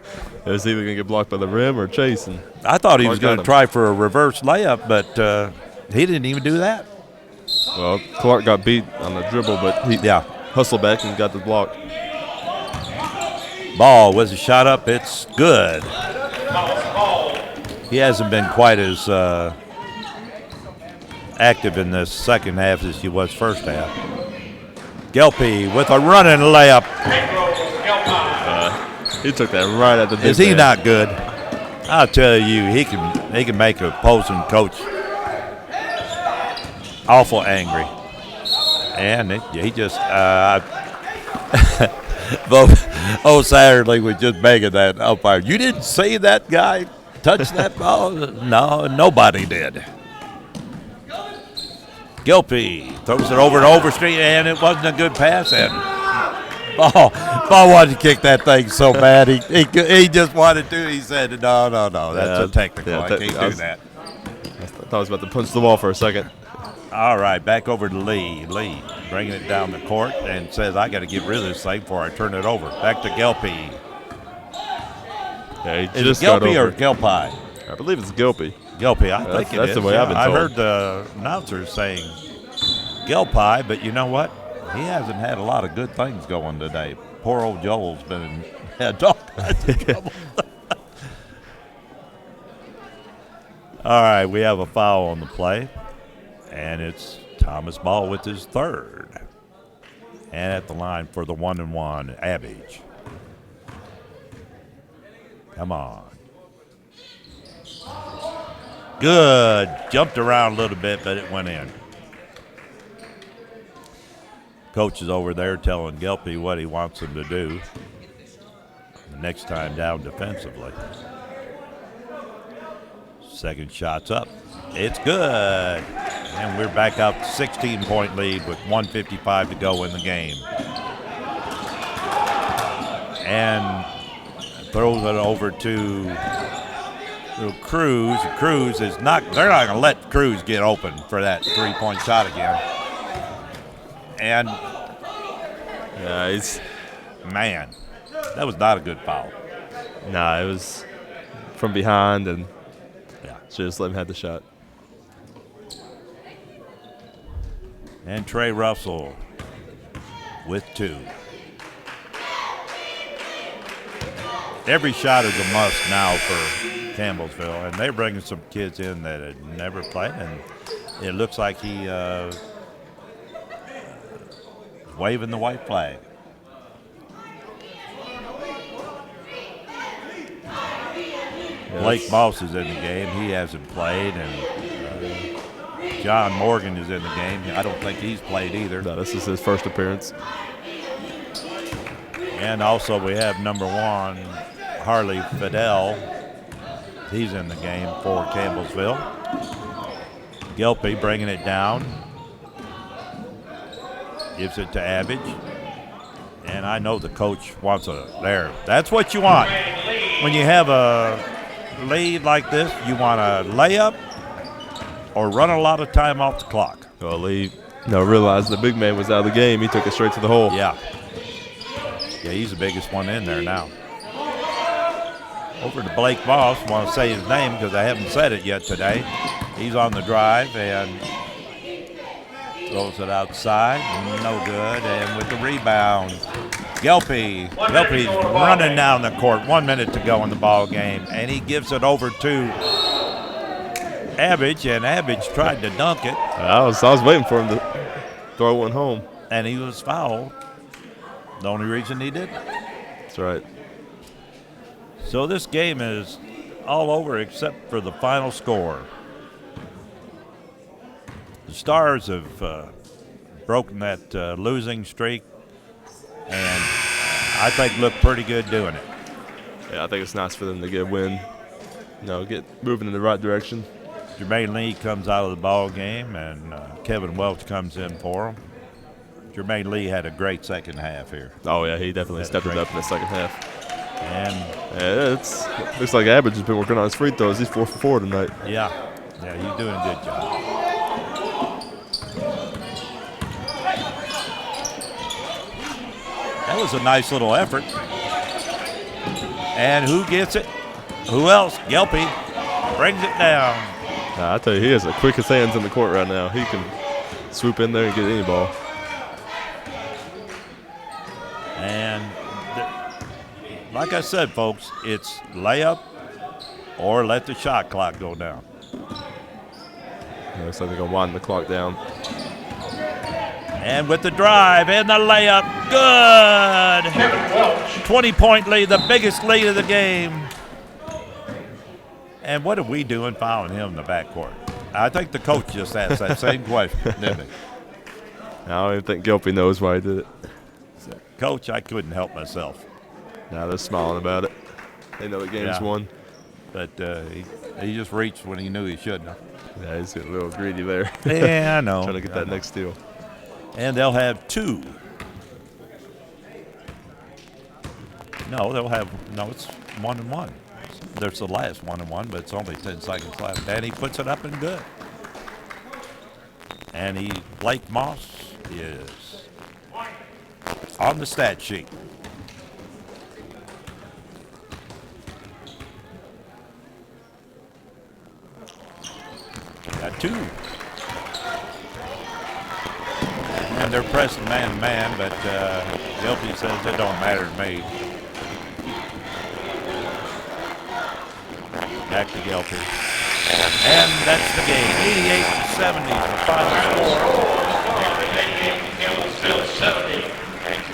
It was either going to get blocked by the rim or Chase. And I thought he was Clark going got to him. try for a reverse layup, but he didn't even do that. Well, Clark got beat on the dribble, but he hustled back and got the block. Ball was a shot up. It's good. He hasn't been quite as active in this second half as he was first half. Gelpy with a running layup. He took that right at the big Is he man. not good? I'll tell you, he can make an opposing coach awful angry. And he just O'Satterly was just begging that umpire. You didn't see that guy touch that ball? No, nobody did. Gilpy throws it over to Overstreet, and it wasn't a good pass. And Ball wanted to kick that thing so bad. He just wanted to. He said, no, that's a technical. I can't do that. I thought I was about to punch the wall for a second. All right, back over to Lee. Lee bringing it down the court and says, I got to get rid of this thing before I turn it over. Back to Gelpy. Yeah, he Is just it got Gelpy or over. Gelpy? I believe it's Gilpy. Gelpy, I think it that's is. the way I've been I told. heard the announcer saying Gelpy, but you know what? He hasn't had a lot of good things going today. Poor old Joel's had all kinds of trouble. All right, we have a foul on the play, and it's Thomas Ball with his third. And at the line for the 1-and-1, Abbage. Come on. Good. Jumped around a little bit, but it went in. Coach is over there telling Gelpy what he wants him to do the next time down defensively. Second shot's up. It's good. And we're back up 16-point lead with 1:55 to go in the game. And throws it over to Cruz. Cruz is not, they're not going to let Cruz get open for that three-point shot again. And Yeah, man, that was not a good foul. Nah, it was from behind, and Yeah. should just let him have the shot. And Trey Russell with two. Every shot is a must now for Campbellsville, and they're bringing some kids in that had never played, and it looks like he waving the white flag. Blake Moss is in the game. He hasn't played, and John Morgan is in the game. I don't think he's played either. No, this is his first appearance. And also we have number 1, Harley Fidel. He's in the game for Campbellsville. Gelpy bringing it down. Gives it to Abbage. And I know the coach wants a there. That's what you want. When you have a lead like this, you want a layup or run a lot of time off the clock. Well, Lee realized the big man was out of the game. He took it straight to the hole. Yeah. Yeah, he's the biggest one in there now. Over to Blake Moss. Want to say his name because I haven't said it yet today. He's on the drive, and Throws it outside. No good. And with the rebound, Gelpy's running down the court. 1 minute to go in the ball game. And he gives it over to Abbage. And Abbage tried to dunk it. I was waiting for him to throw one home. And he was fouled. The only reason he did. That's right. So this game is all over except for the final score. The Stars have broken that losing streak, and I think look pretty good doing it. Yeah, I think it's nice for them to get a win. Get moving in the right direction. Jermaine Lee comes out of the ball game, and Kevin Welch comes in for him. Jermaine Lee had a great second half here. Oh yeah, he definitely stepped it up in the second half. And it's looks like Abbott has been working on his free throws. He's 4 for 4 tonight. yeah, he's doing a good job. That was a nice little effort. And who gets it? Who else? Gelpy brings it down. I tell you, he has the quickest hands in the court right now. He can swoop in there and get any ball. And like I said, folks, it's layup or let the shot clock go down. Looks like they're going to wind the clock down. And with the drive and the layup, good. 20-point lead, the biggest lead of the game. And what are we doing fouling him in the backcourt? I think the coach just asked that same question, didn't he? I don't even think Gilpy knows why he did it. Coach, I couldn't help myself. Now they're smiling about it. They know the game's won. But he just reached when he knew he shouldn't have. Yeah, he's getting a little greedy there. Yeah, I know. Trying to get that next steal. And they'll have two. No, it's 1-1. There's the last 1-1, but it's only 10 seconds left. And he puts it up and good. And Blake Moss is on the stat sheet. Got two. And they're pressing man-to-man, but Gilpy says it don't matter to me. Back to Gilpy. And that's the game. 88-70, the final score. Campbellsville 70.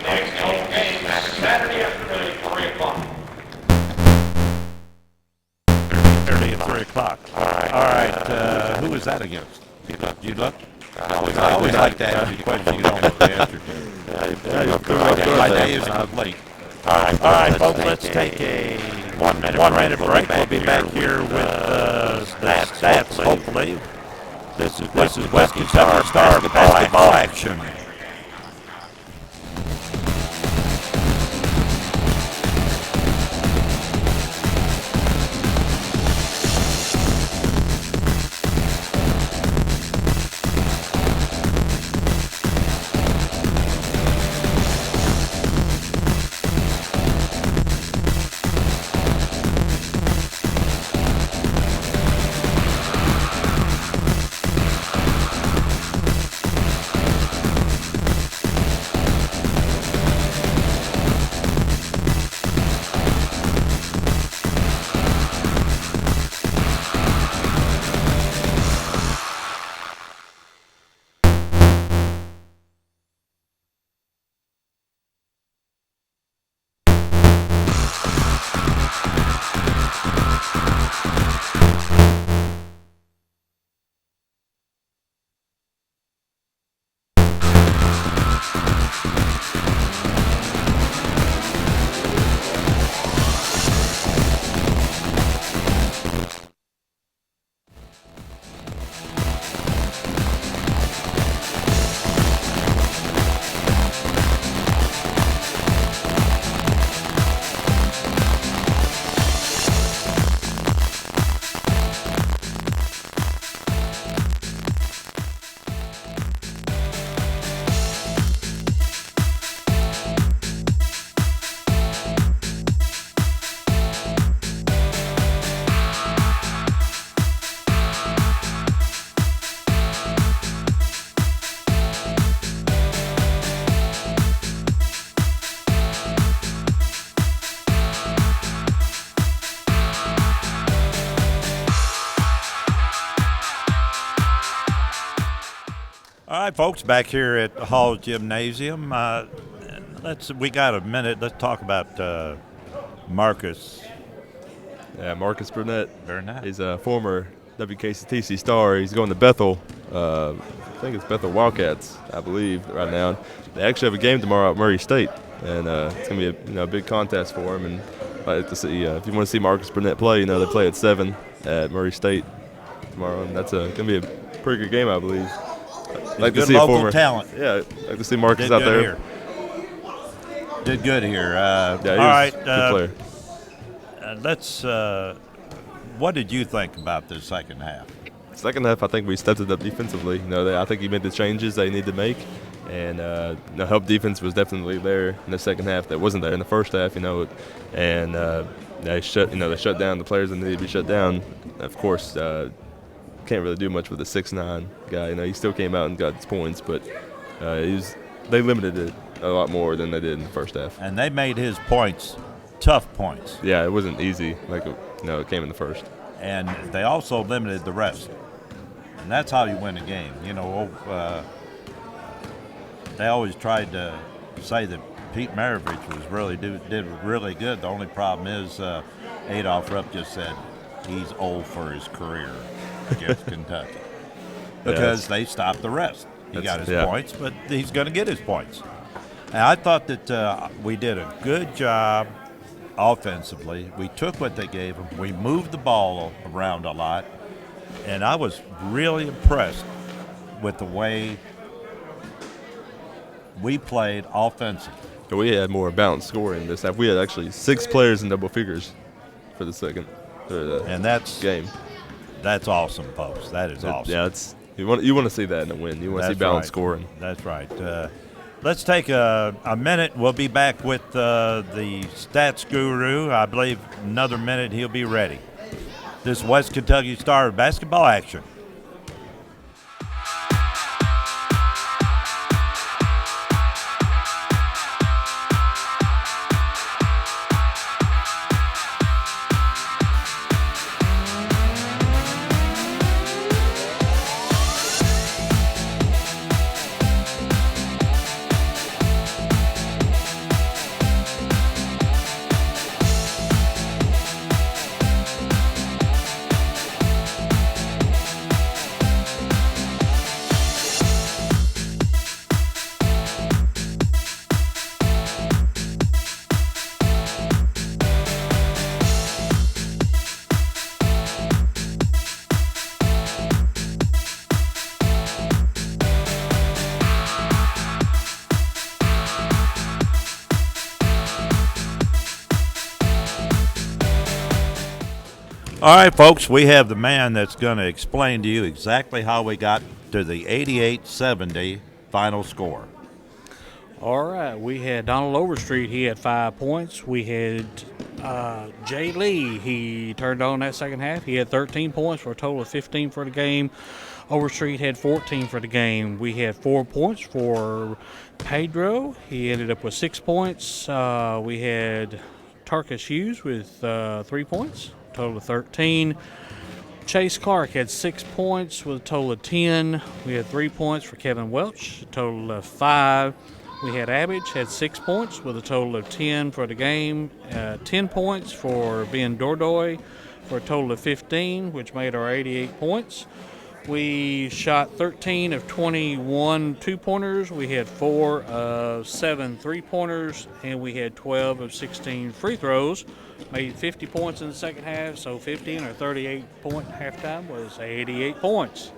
Next home game Saturday afternoon, 3 o'clock. Saturday at 3 o'clock. All right. Who is that against? You look? I always like to ask you questions you don't know the answer to. My day is complete. All right, folks, let's take a 1 minute break. We'll be back here with the stats, hopefully. This is West Kentucky Star basketball action. All right, folks, back here at the Hall's Gymnasium. We got a minute. Let's talk about Marcus. Yeah, Marcus Burnett. Burnett. He's a former WKCTC star. He's going to Bethel. I think it's Bethel Wildcats, I believe, right now. They actually have a game tomorrow at Murray State, and it's going to be a big contest for him. And I'd like to see if you want to see Marcus Burnett play, they play at 7 at Murray State tomorrow, and that's going to be a pretty good game, I believe. He's like good to see local a former talent. Yeah, I'd like to see Marcus Did out good there. here. Did good here. Yeah, he all was right. a good player. Let's. What did you think about the second half? Second half, I think we stepped it up defensively. I think he made the changes they needed to make, and the help defense was definitely there in the second half. That wasn't there in the first half, and they shut down the players that needed to be shut down. Of course, can't really do much with a 6'9" guy. He still came out and got his points, but they limited it a lot more than they did in the first half. And they made his points tough points. Yeah, it wasn't easy like it came in the first. And they also limited the rest. And that's how you win a game. They always tried to say that Pete Maravich did really good. The only problem is Adolph Rupp just said he's old for his career against Kentucky because they stopped the rest. He got his points, but he's going to get his points. And I thought that we did a good job offensively. We took what they gave them. We moved the ball around a lot. And I was really impressed with the way we played offensively. We had more balanced scoring this half. We had actually 6 players in double figures for the second game. That's awesome, folks. That is awesome. Yeah, you want to see that in a win. You want to see balanced scoring. That's right. Let's take a minute. We'll be back with the stats guru. I believe another minute he'll be ready. This West Kentucky Star basketball action. All right, folks, we have the man that's going to explain to you exactly how we got to the 88-70 final score. All right, we had Donald Overstreet. He had 5 points. We had Jay Lee. He turned on that second half. He had 13 points for a total of 15 for the game. Overstreet had 14 for the game. We had 4 points for Pedro. He ended up with 6 points. We had Tarkus Hughes with 3 points, total of 13. Chase Clark had 6 points with a total of 10. We had 3 points for Kevin Welch, a total of 5. We had Abbage had 6 points with a total of 10 for the game. 10 points for Ben Dordoy for a total of 15, which made our 88 points. We shot 13 of 21 two-pointers. We had 4 of 7 three-pointers, and we had 12 of 16 free throws. Made 50 points in the second half, so 15 or 38-point halftime was 88 points.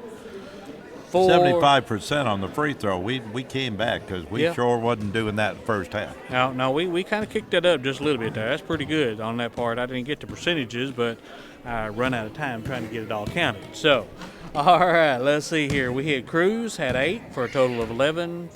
75% on the free throw. We came back because we sure wasn't doing that in the first half. No, we kind of kicked it up just a little bit there. That's pretty good on that part. I didn't get the percentages, but I run out of time trying to get it all counted. So, all right, let's see here. We had Cruz, had 8 for a total of 11.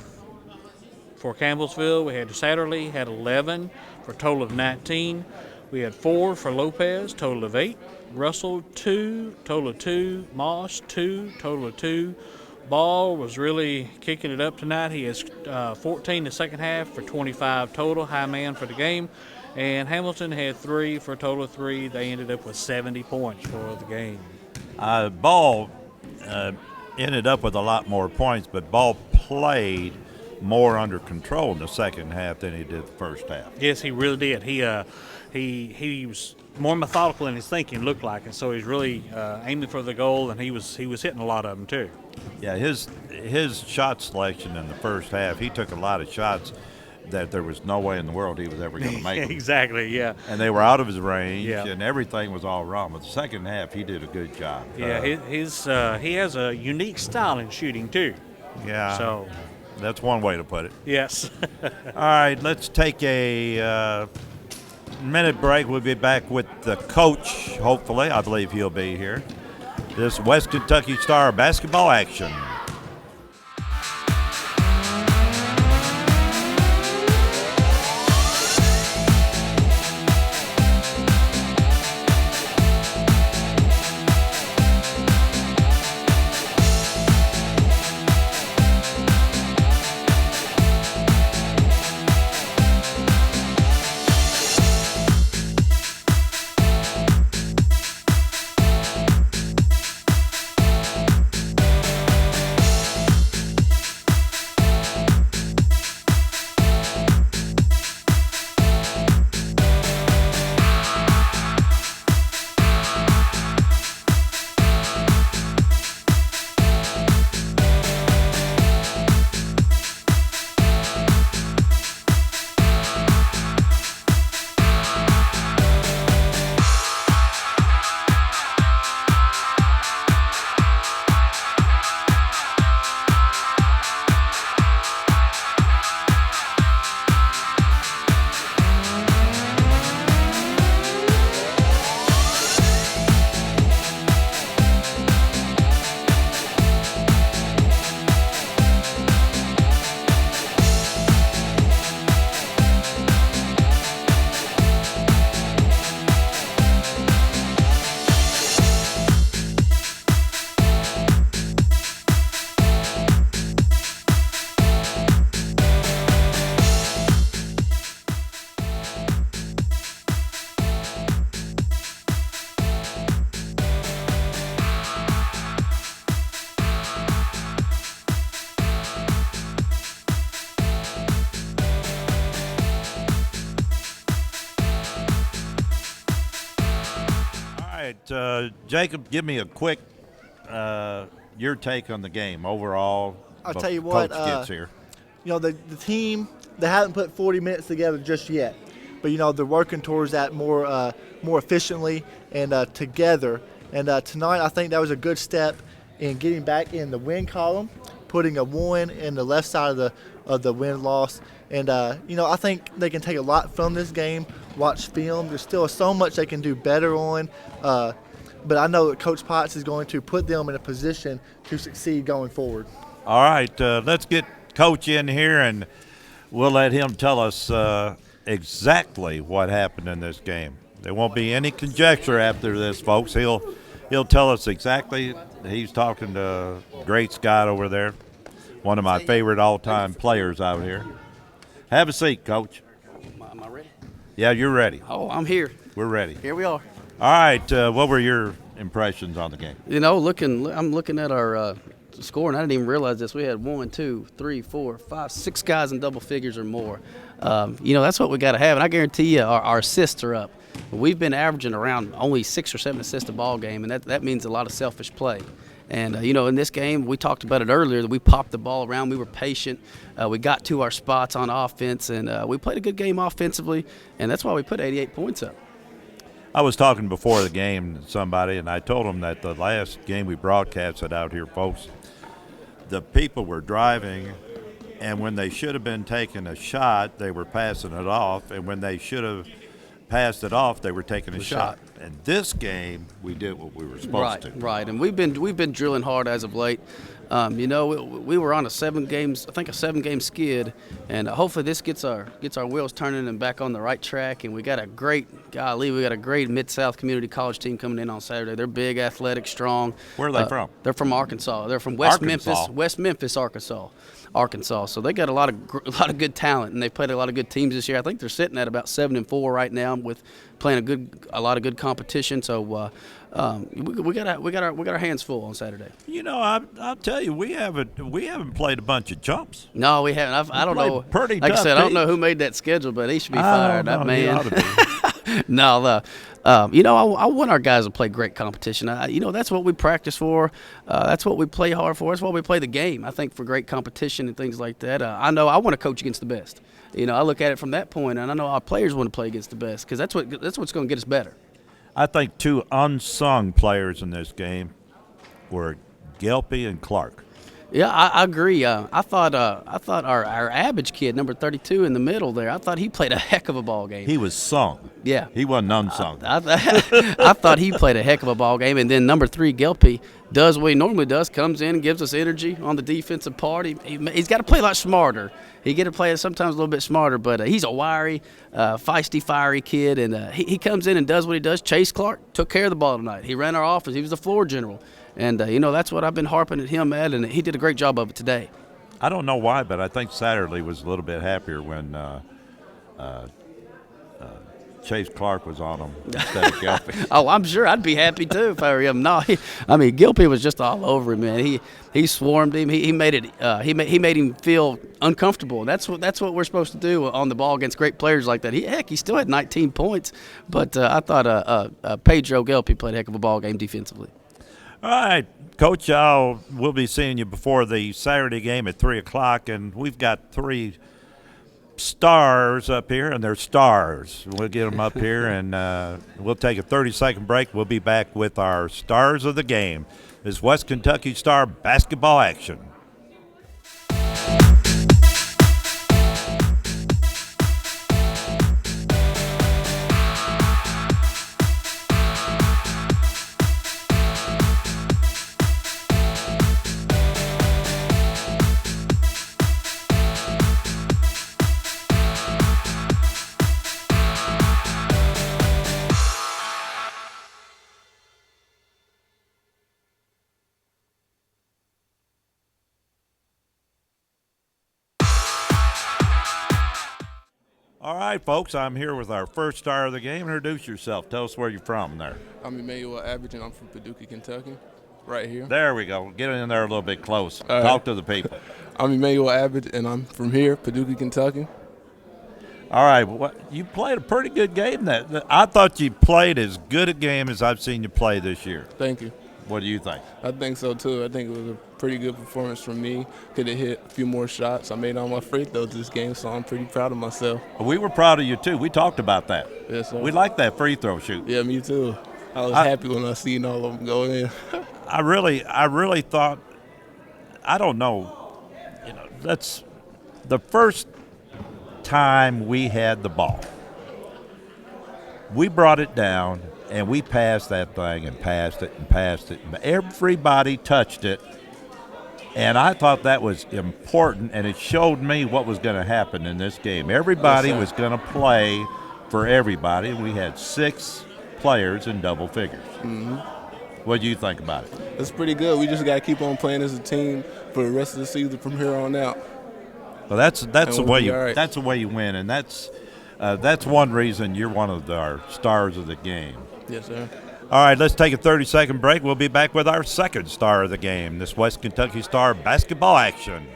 For Campbellsville, we had Satterley, had 11 for a total of 19. We had 4 for Lopez, total of 8. Russell, 2, total of 2. Moss, 2, total of 2. Ball was really kicking it up tonight. He has 14 the second half for 25 total, high man for the game. And Hamilton had 3 for a total of 3. They ended up with 70 points for the game. Ball ended up with a lot more points, but Ball played more under control in the second half than he did the first half. Yes, he really did. He was more methodical in his thinking, looked like, and so he's really aiming for the goal, and he was hitting a lot of them too. Yeah, his shot selection in the first half, he took a lot of shots that there was no way in the world he was ever going to make them. Exactly, yeah. And they were out of his range, Yeah. and everything was all wrong. But the second half, he did a good job. Yeah, he has a unique style in shooting too. Yeah. So, that's one way to put it. yes. All right, let's take a minute break. We'll be back with the coach, hopefully. I believe he'll be here. This West Kentucky Star basketball action. Jacob, give me a quick your take on the game overall. I'll tell you what, Coach gets here. The team, they haven't put 40 minutes together just yet, but they're working towards that more efficiently and together. And tonight, I think that was a good step in getting back in the win column, putting a 1 in the left side of the win-loss. And I think they can take a lot from this game. Watch film. There's still so much they can do better on. But I know that Coach Potts is going to put them in a position to succeed going forward. All right, let's get Coach in here, and we'll let him tell us exactly what happened in this game. There won't be any conjecture after this, folks. He'll tell us exactly. He's talking to great Scott over there, one of my favorite all-time players out here. Have a seat, Coach. Am I ready? Yeah, you're ready. Oh, I'm here. We're ready. Here we are. All right, what were your impressions on the game? I'm looking at our score, and I didn't even realize this. We had 1, 2, 3, 4, 5, 6 guys in double figures or more. That's what we got to have, and I guarantee you our assists are up. We've been averaging around only 6 or 7 assists a ball game, and that means a lot of selfish play. And, in this game, we talked about it earlier, that we popped the ball around. We were patient. We got to our spots on offense, and we played a good game offensively, and that's why we put 88 points up. I was talking before the game to somebody, and I told them that the last game we broadcasted out here, folks, the people were driving, and when they should have been taking a shot, they were passing it off, and when they should have passed it off, they were taking a shot. And this game, we did what we were supposed to. Right, and we've been drilling hard as of late. We were on a 7-game skid, and hopefully this gets our wheels turning and back on the right track. And we got a great golly, we got a great Mid-South Community College team coming in on Saturday. They're big, athletic, strong. Where are they from? They're from Arkansas. They're from West Arkansas. Memphis, Arkansas. So they got a lot of good talent, and they've played a lot of good teams this year. I think they're sitting at about 7-4 right now, with playing a lot of good competition. So we got our hands full on Saturday. You know, I'll tell you, we haven't played a bunch of chumps. No, we haven't. I don't played know. pretty Like I tough said, I don't know teams. who made that schedule, but he should be I fired. don't That know, he man. ought to be. No, I want our guys to play great competition. That's what we practice for. That's what we play hard for. That's why we play the game. I think for great competition and things like that. I know I want to coach against the best. I look at it from that point, and I know our players want to play against the best, because that's what's going to get us better. I think two unsung players in this game were Gelpy and Clark. Yeah, I agree. I thought our Abbage kid, number 32 in the middle there, I thought he played a heck of a ball game. He was sung. Yeah. He wasn't unsung. I thought he played a heck of a ball game. And then number 3, Gelpy, does what he normally does, comes in and gives us energy on the defensive part. He's got to play a lot smarter. He got to play sometimes a little bit smarter, but he's a wiry, feisty, fiery kid, and he comes in and does what he does. Chase Clark took care of the ball tonight. He ran our offense. He was the floor general. And, that's what I've been harping at him at, and he did a great job of it today. I don't know why, but I think Satterley was a little bit happier when Chase Clark was on him instead of Gelpy. Oh, I'm sure I'd be happy too if I were him. No, Gilpy was just all over him, man. He swarmed him. He made it. He made him feel uncomfortable. That's what we're supposed to do on the ball against great players like that. He still had 19 points, but I thought Pedro Gelpy played a heck of a ball game defensively. All right, Coach, we'll be seeing you before the Saturday game at 3 o'clock, and we've got 3 stars up here, and they're stars. We'll get them up here, and we'll take a 30-second break. We'll be back with our stars of the game. This West Kentucky Star basketball action. All right, folks, I'm here with our first star of the game. Introduce yourself. Tell us where you're from there. I'm Emmanuel Average, and I'm from Paducah, Kentucky, right here. There we go. Get in there a little bit close. All right. Talk to the people. I'm Emmanuel Average, and I'm from here, Paducah, Kentucky. All right, you played a pretty good game. I thought you played as good a game as I've seen you play this year. Thank you. What do you think? I think so, too. I think it was a pretty good performance from me. Could have hit a few more shots. I made all my free throws this game, so I'm pretty proud of myself. We were proud of you, too. We talked about that. Yes, sir. We liked that free throw shoot. Yeah, me too. I was happy when I seen all of them go in. I really thought, I don't know, that's the first time we had the ball. We brought it down, and we passed that thing and passed it and passed it. Everybody touched it, and I thought that was important, and it showed me what was going to happen in this game. Everybody was going to play for everybody. We had 6 players in double figures. Mm-hmm. What do you think about it? It's pretty good. We just got to keep on playing as a team for the rest of the season from here on out. Well, that's the we'll way be you all right. that's the way you win, and that's one reason you're one of our stars of the game. Yes, sir. All right, let's take a 30-second break. We'll be back with our second star of the game, this West Kentucky Star basketball action.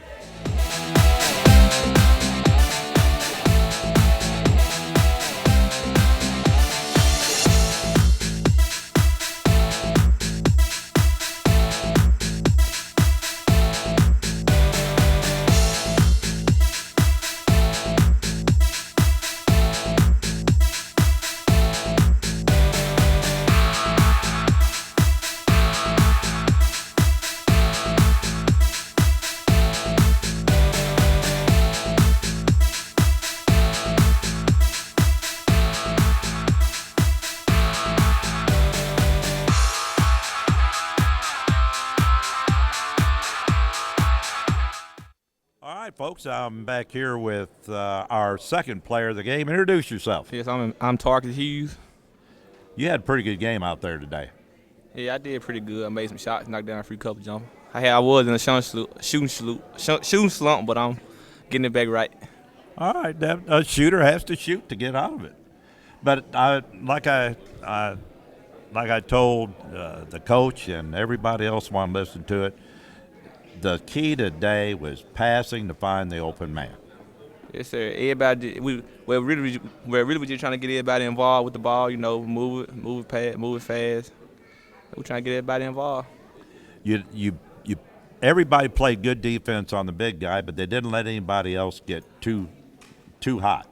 Folks, I'm back here with our second player of the game. Introduce yourself. Yes, I'm Target Hughes. You had a pretty good game out there today. Yeah, I did pretty good. I made some shots, knocked down a few couple jumpers. I was in a shooting slump, but I'm getting it back right. All right, a shooter has to shoot to get out of it. But like I told the coach and everybody else want to listen to it, the key today was passing to find the open man. Yes, sir. Everybody, we're really just trying to get everybody involved with the ball. You know, move it fast. We're trying to get everybody involved. Everybody played good defense on the big guy, but they didn't let anybody else get too hot,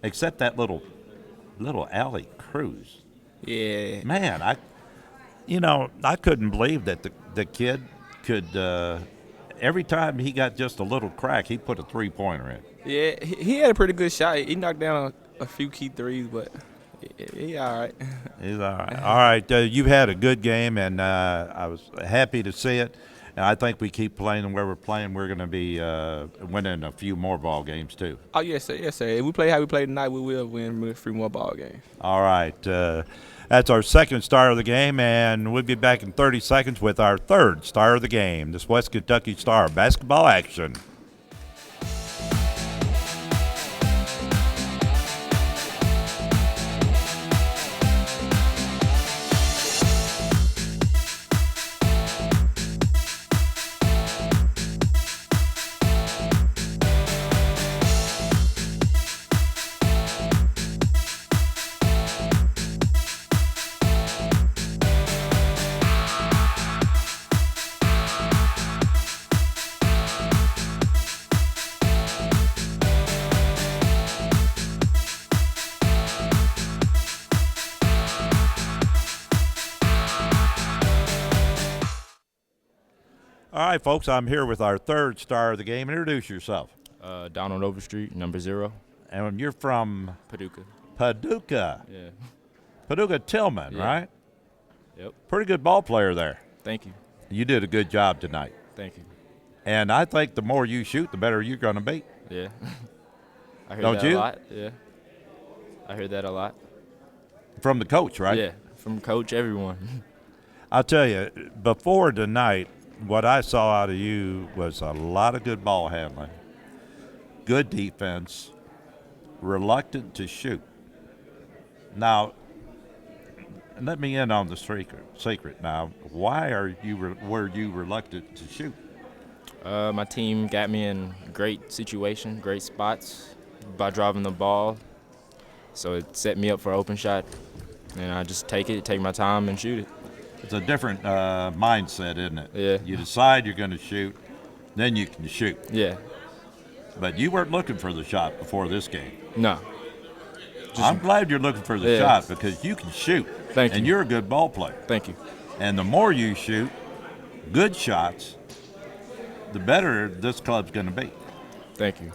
except that little alley Cruz. Yeah. Man, I couldn't believe that the kid could. Every time he got just a little crack, he put a 3-pointer in. Yeah, he had a pretty good shot. He knocked down a few key threes, but he all right. He's all right. All right, you've had a good game, and I was happy to see it. And I think we keep playing where we're playing. We're going to be winning a few more ball games too. Oh yes, sir. Yes, sir. If we play how we played tonight, we will win a few more ball games. All right. That's our second star of the game, and we'll be back in 30 seconds with our third star of the game, this West Kentucky Star basketball action. All right, folks, I'm here with our third star of the game. Introduce yourself. Donald Overstreet, number 0. And you're from? Paducah. Paducah. Yeah. Paducah Tillman, Yeah. right? Yep. Pretty good ball player there. Thank you. You did a good job tonight. Thank you. And I think the more you shoot, the better you're going to be. Yeah. I heard Don't that you? a lot. Yeah. I heard that a lot. From the coach, right? Yeah. From coach, everyone. I'll tell you, before tonight, what I saw out of you was a lot of good ball handling, good defense, reluctant to shoot. Now, let me in on the secret. Now, why were you reluctant to shoot? My team got me in great situation, great spots by driving the ball. So it set me up for an open shot. And I just take my time and shoot it. It's a different mindset, isn't it? Yeah. You decide you're going to shoot, then you can shoot. Yeah. But you weren't looking for the shot before this game. No. I'm glad you're looking for the shot because you can shoot. Thank you. And you're a good ball player. Thank you. And the more you shoot good shots, the better this club's going to be. Thank you.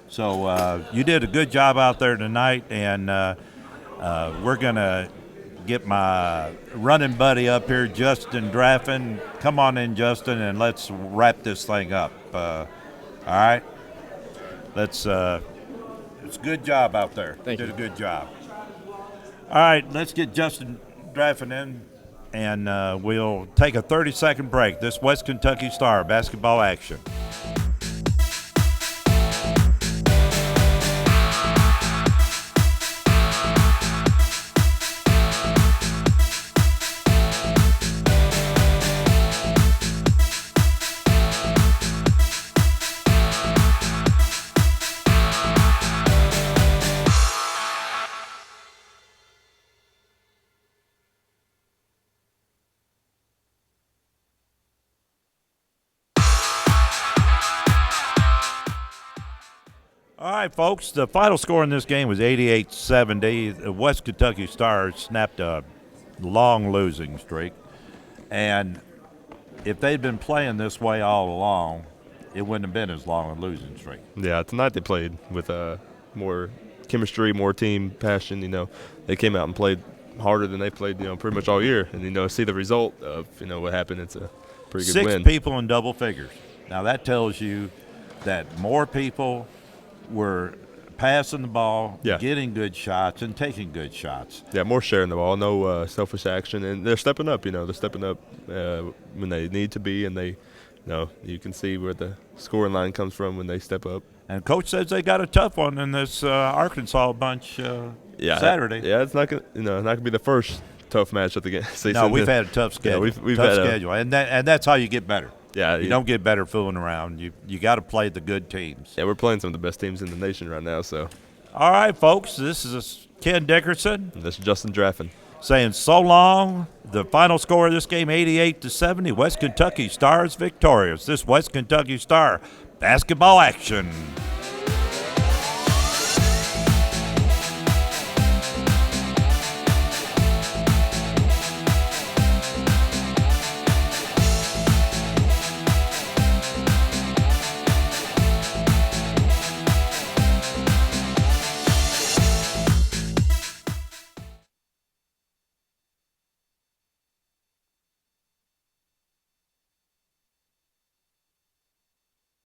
So you did a good job out there tonight, and we're going to get my running buddy up here, Justin Draffin. Come on in, Justin, and let's wrap this thing up. All right? It's a good job out there. Thank you. Did a good job. All right, let's get Justin Draffin in, and we'll take a 30-second break. This West Kentucky Star basketball action. All right, folks, the final score in this game was 88-70. The West Kentucky Stars snapped a long losing streak. And if they'd been playing this way all along, it wouldn't have been as long a losing streak. Yeah, tonight they played with more chemistry, more team passion. You know, they came out and played harder than they played, pretty much all year. And, see the result of, what happened. It's a pretty good win. 6 people in double figures. Now, that tells you that more people were passing the ball, Yeah. getting good shots, and taking good shots. Yeah, more sharing the ball, no selfish action, and they're stepping up. They're stepping up when they need to be, and they, you can see where the scoring line comes from when they step up. And Coach says they got a tough one in this Arkansas bunch Saturday. Yeah, it's not gonna be the first tough match of the season. No, we've had a tough schedule. Yeah, we've tough had schedule, and that's how you get better. Yeah, you don't get better fooling around. You got to play the good teams. Yeah, we're playing some of the best teams in the nation right now. So, all right, folks, this is Ken Dickerson. And this is Justin Draffin saying so long. The final score of this game, 88-70. West Kentucky Stars victorious. This West Kentucky Star basketball action.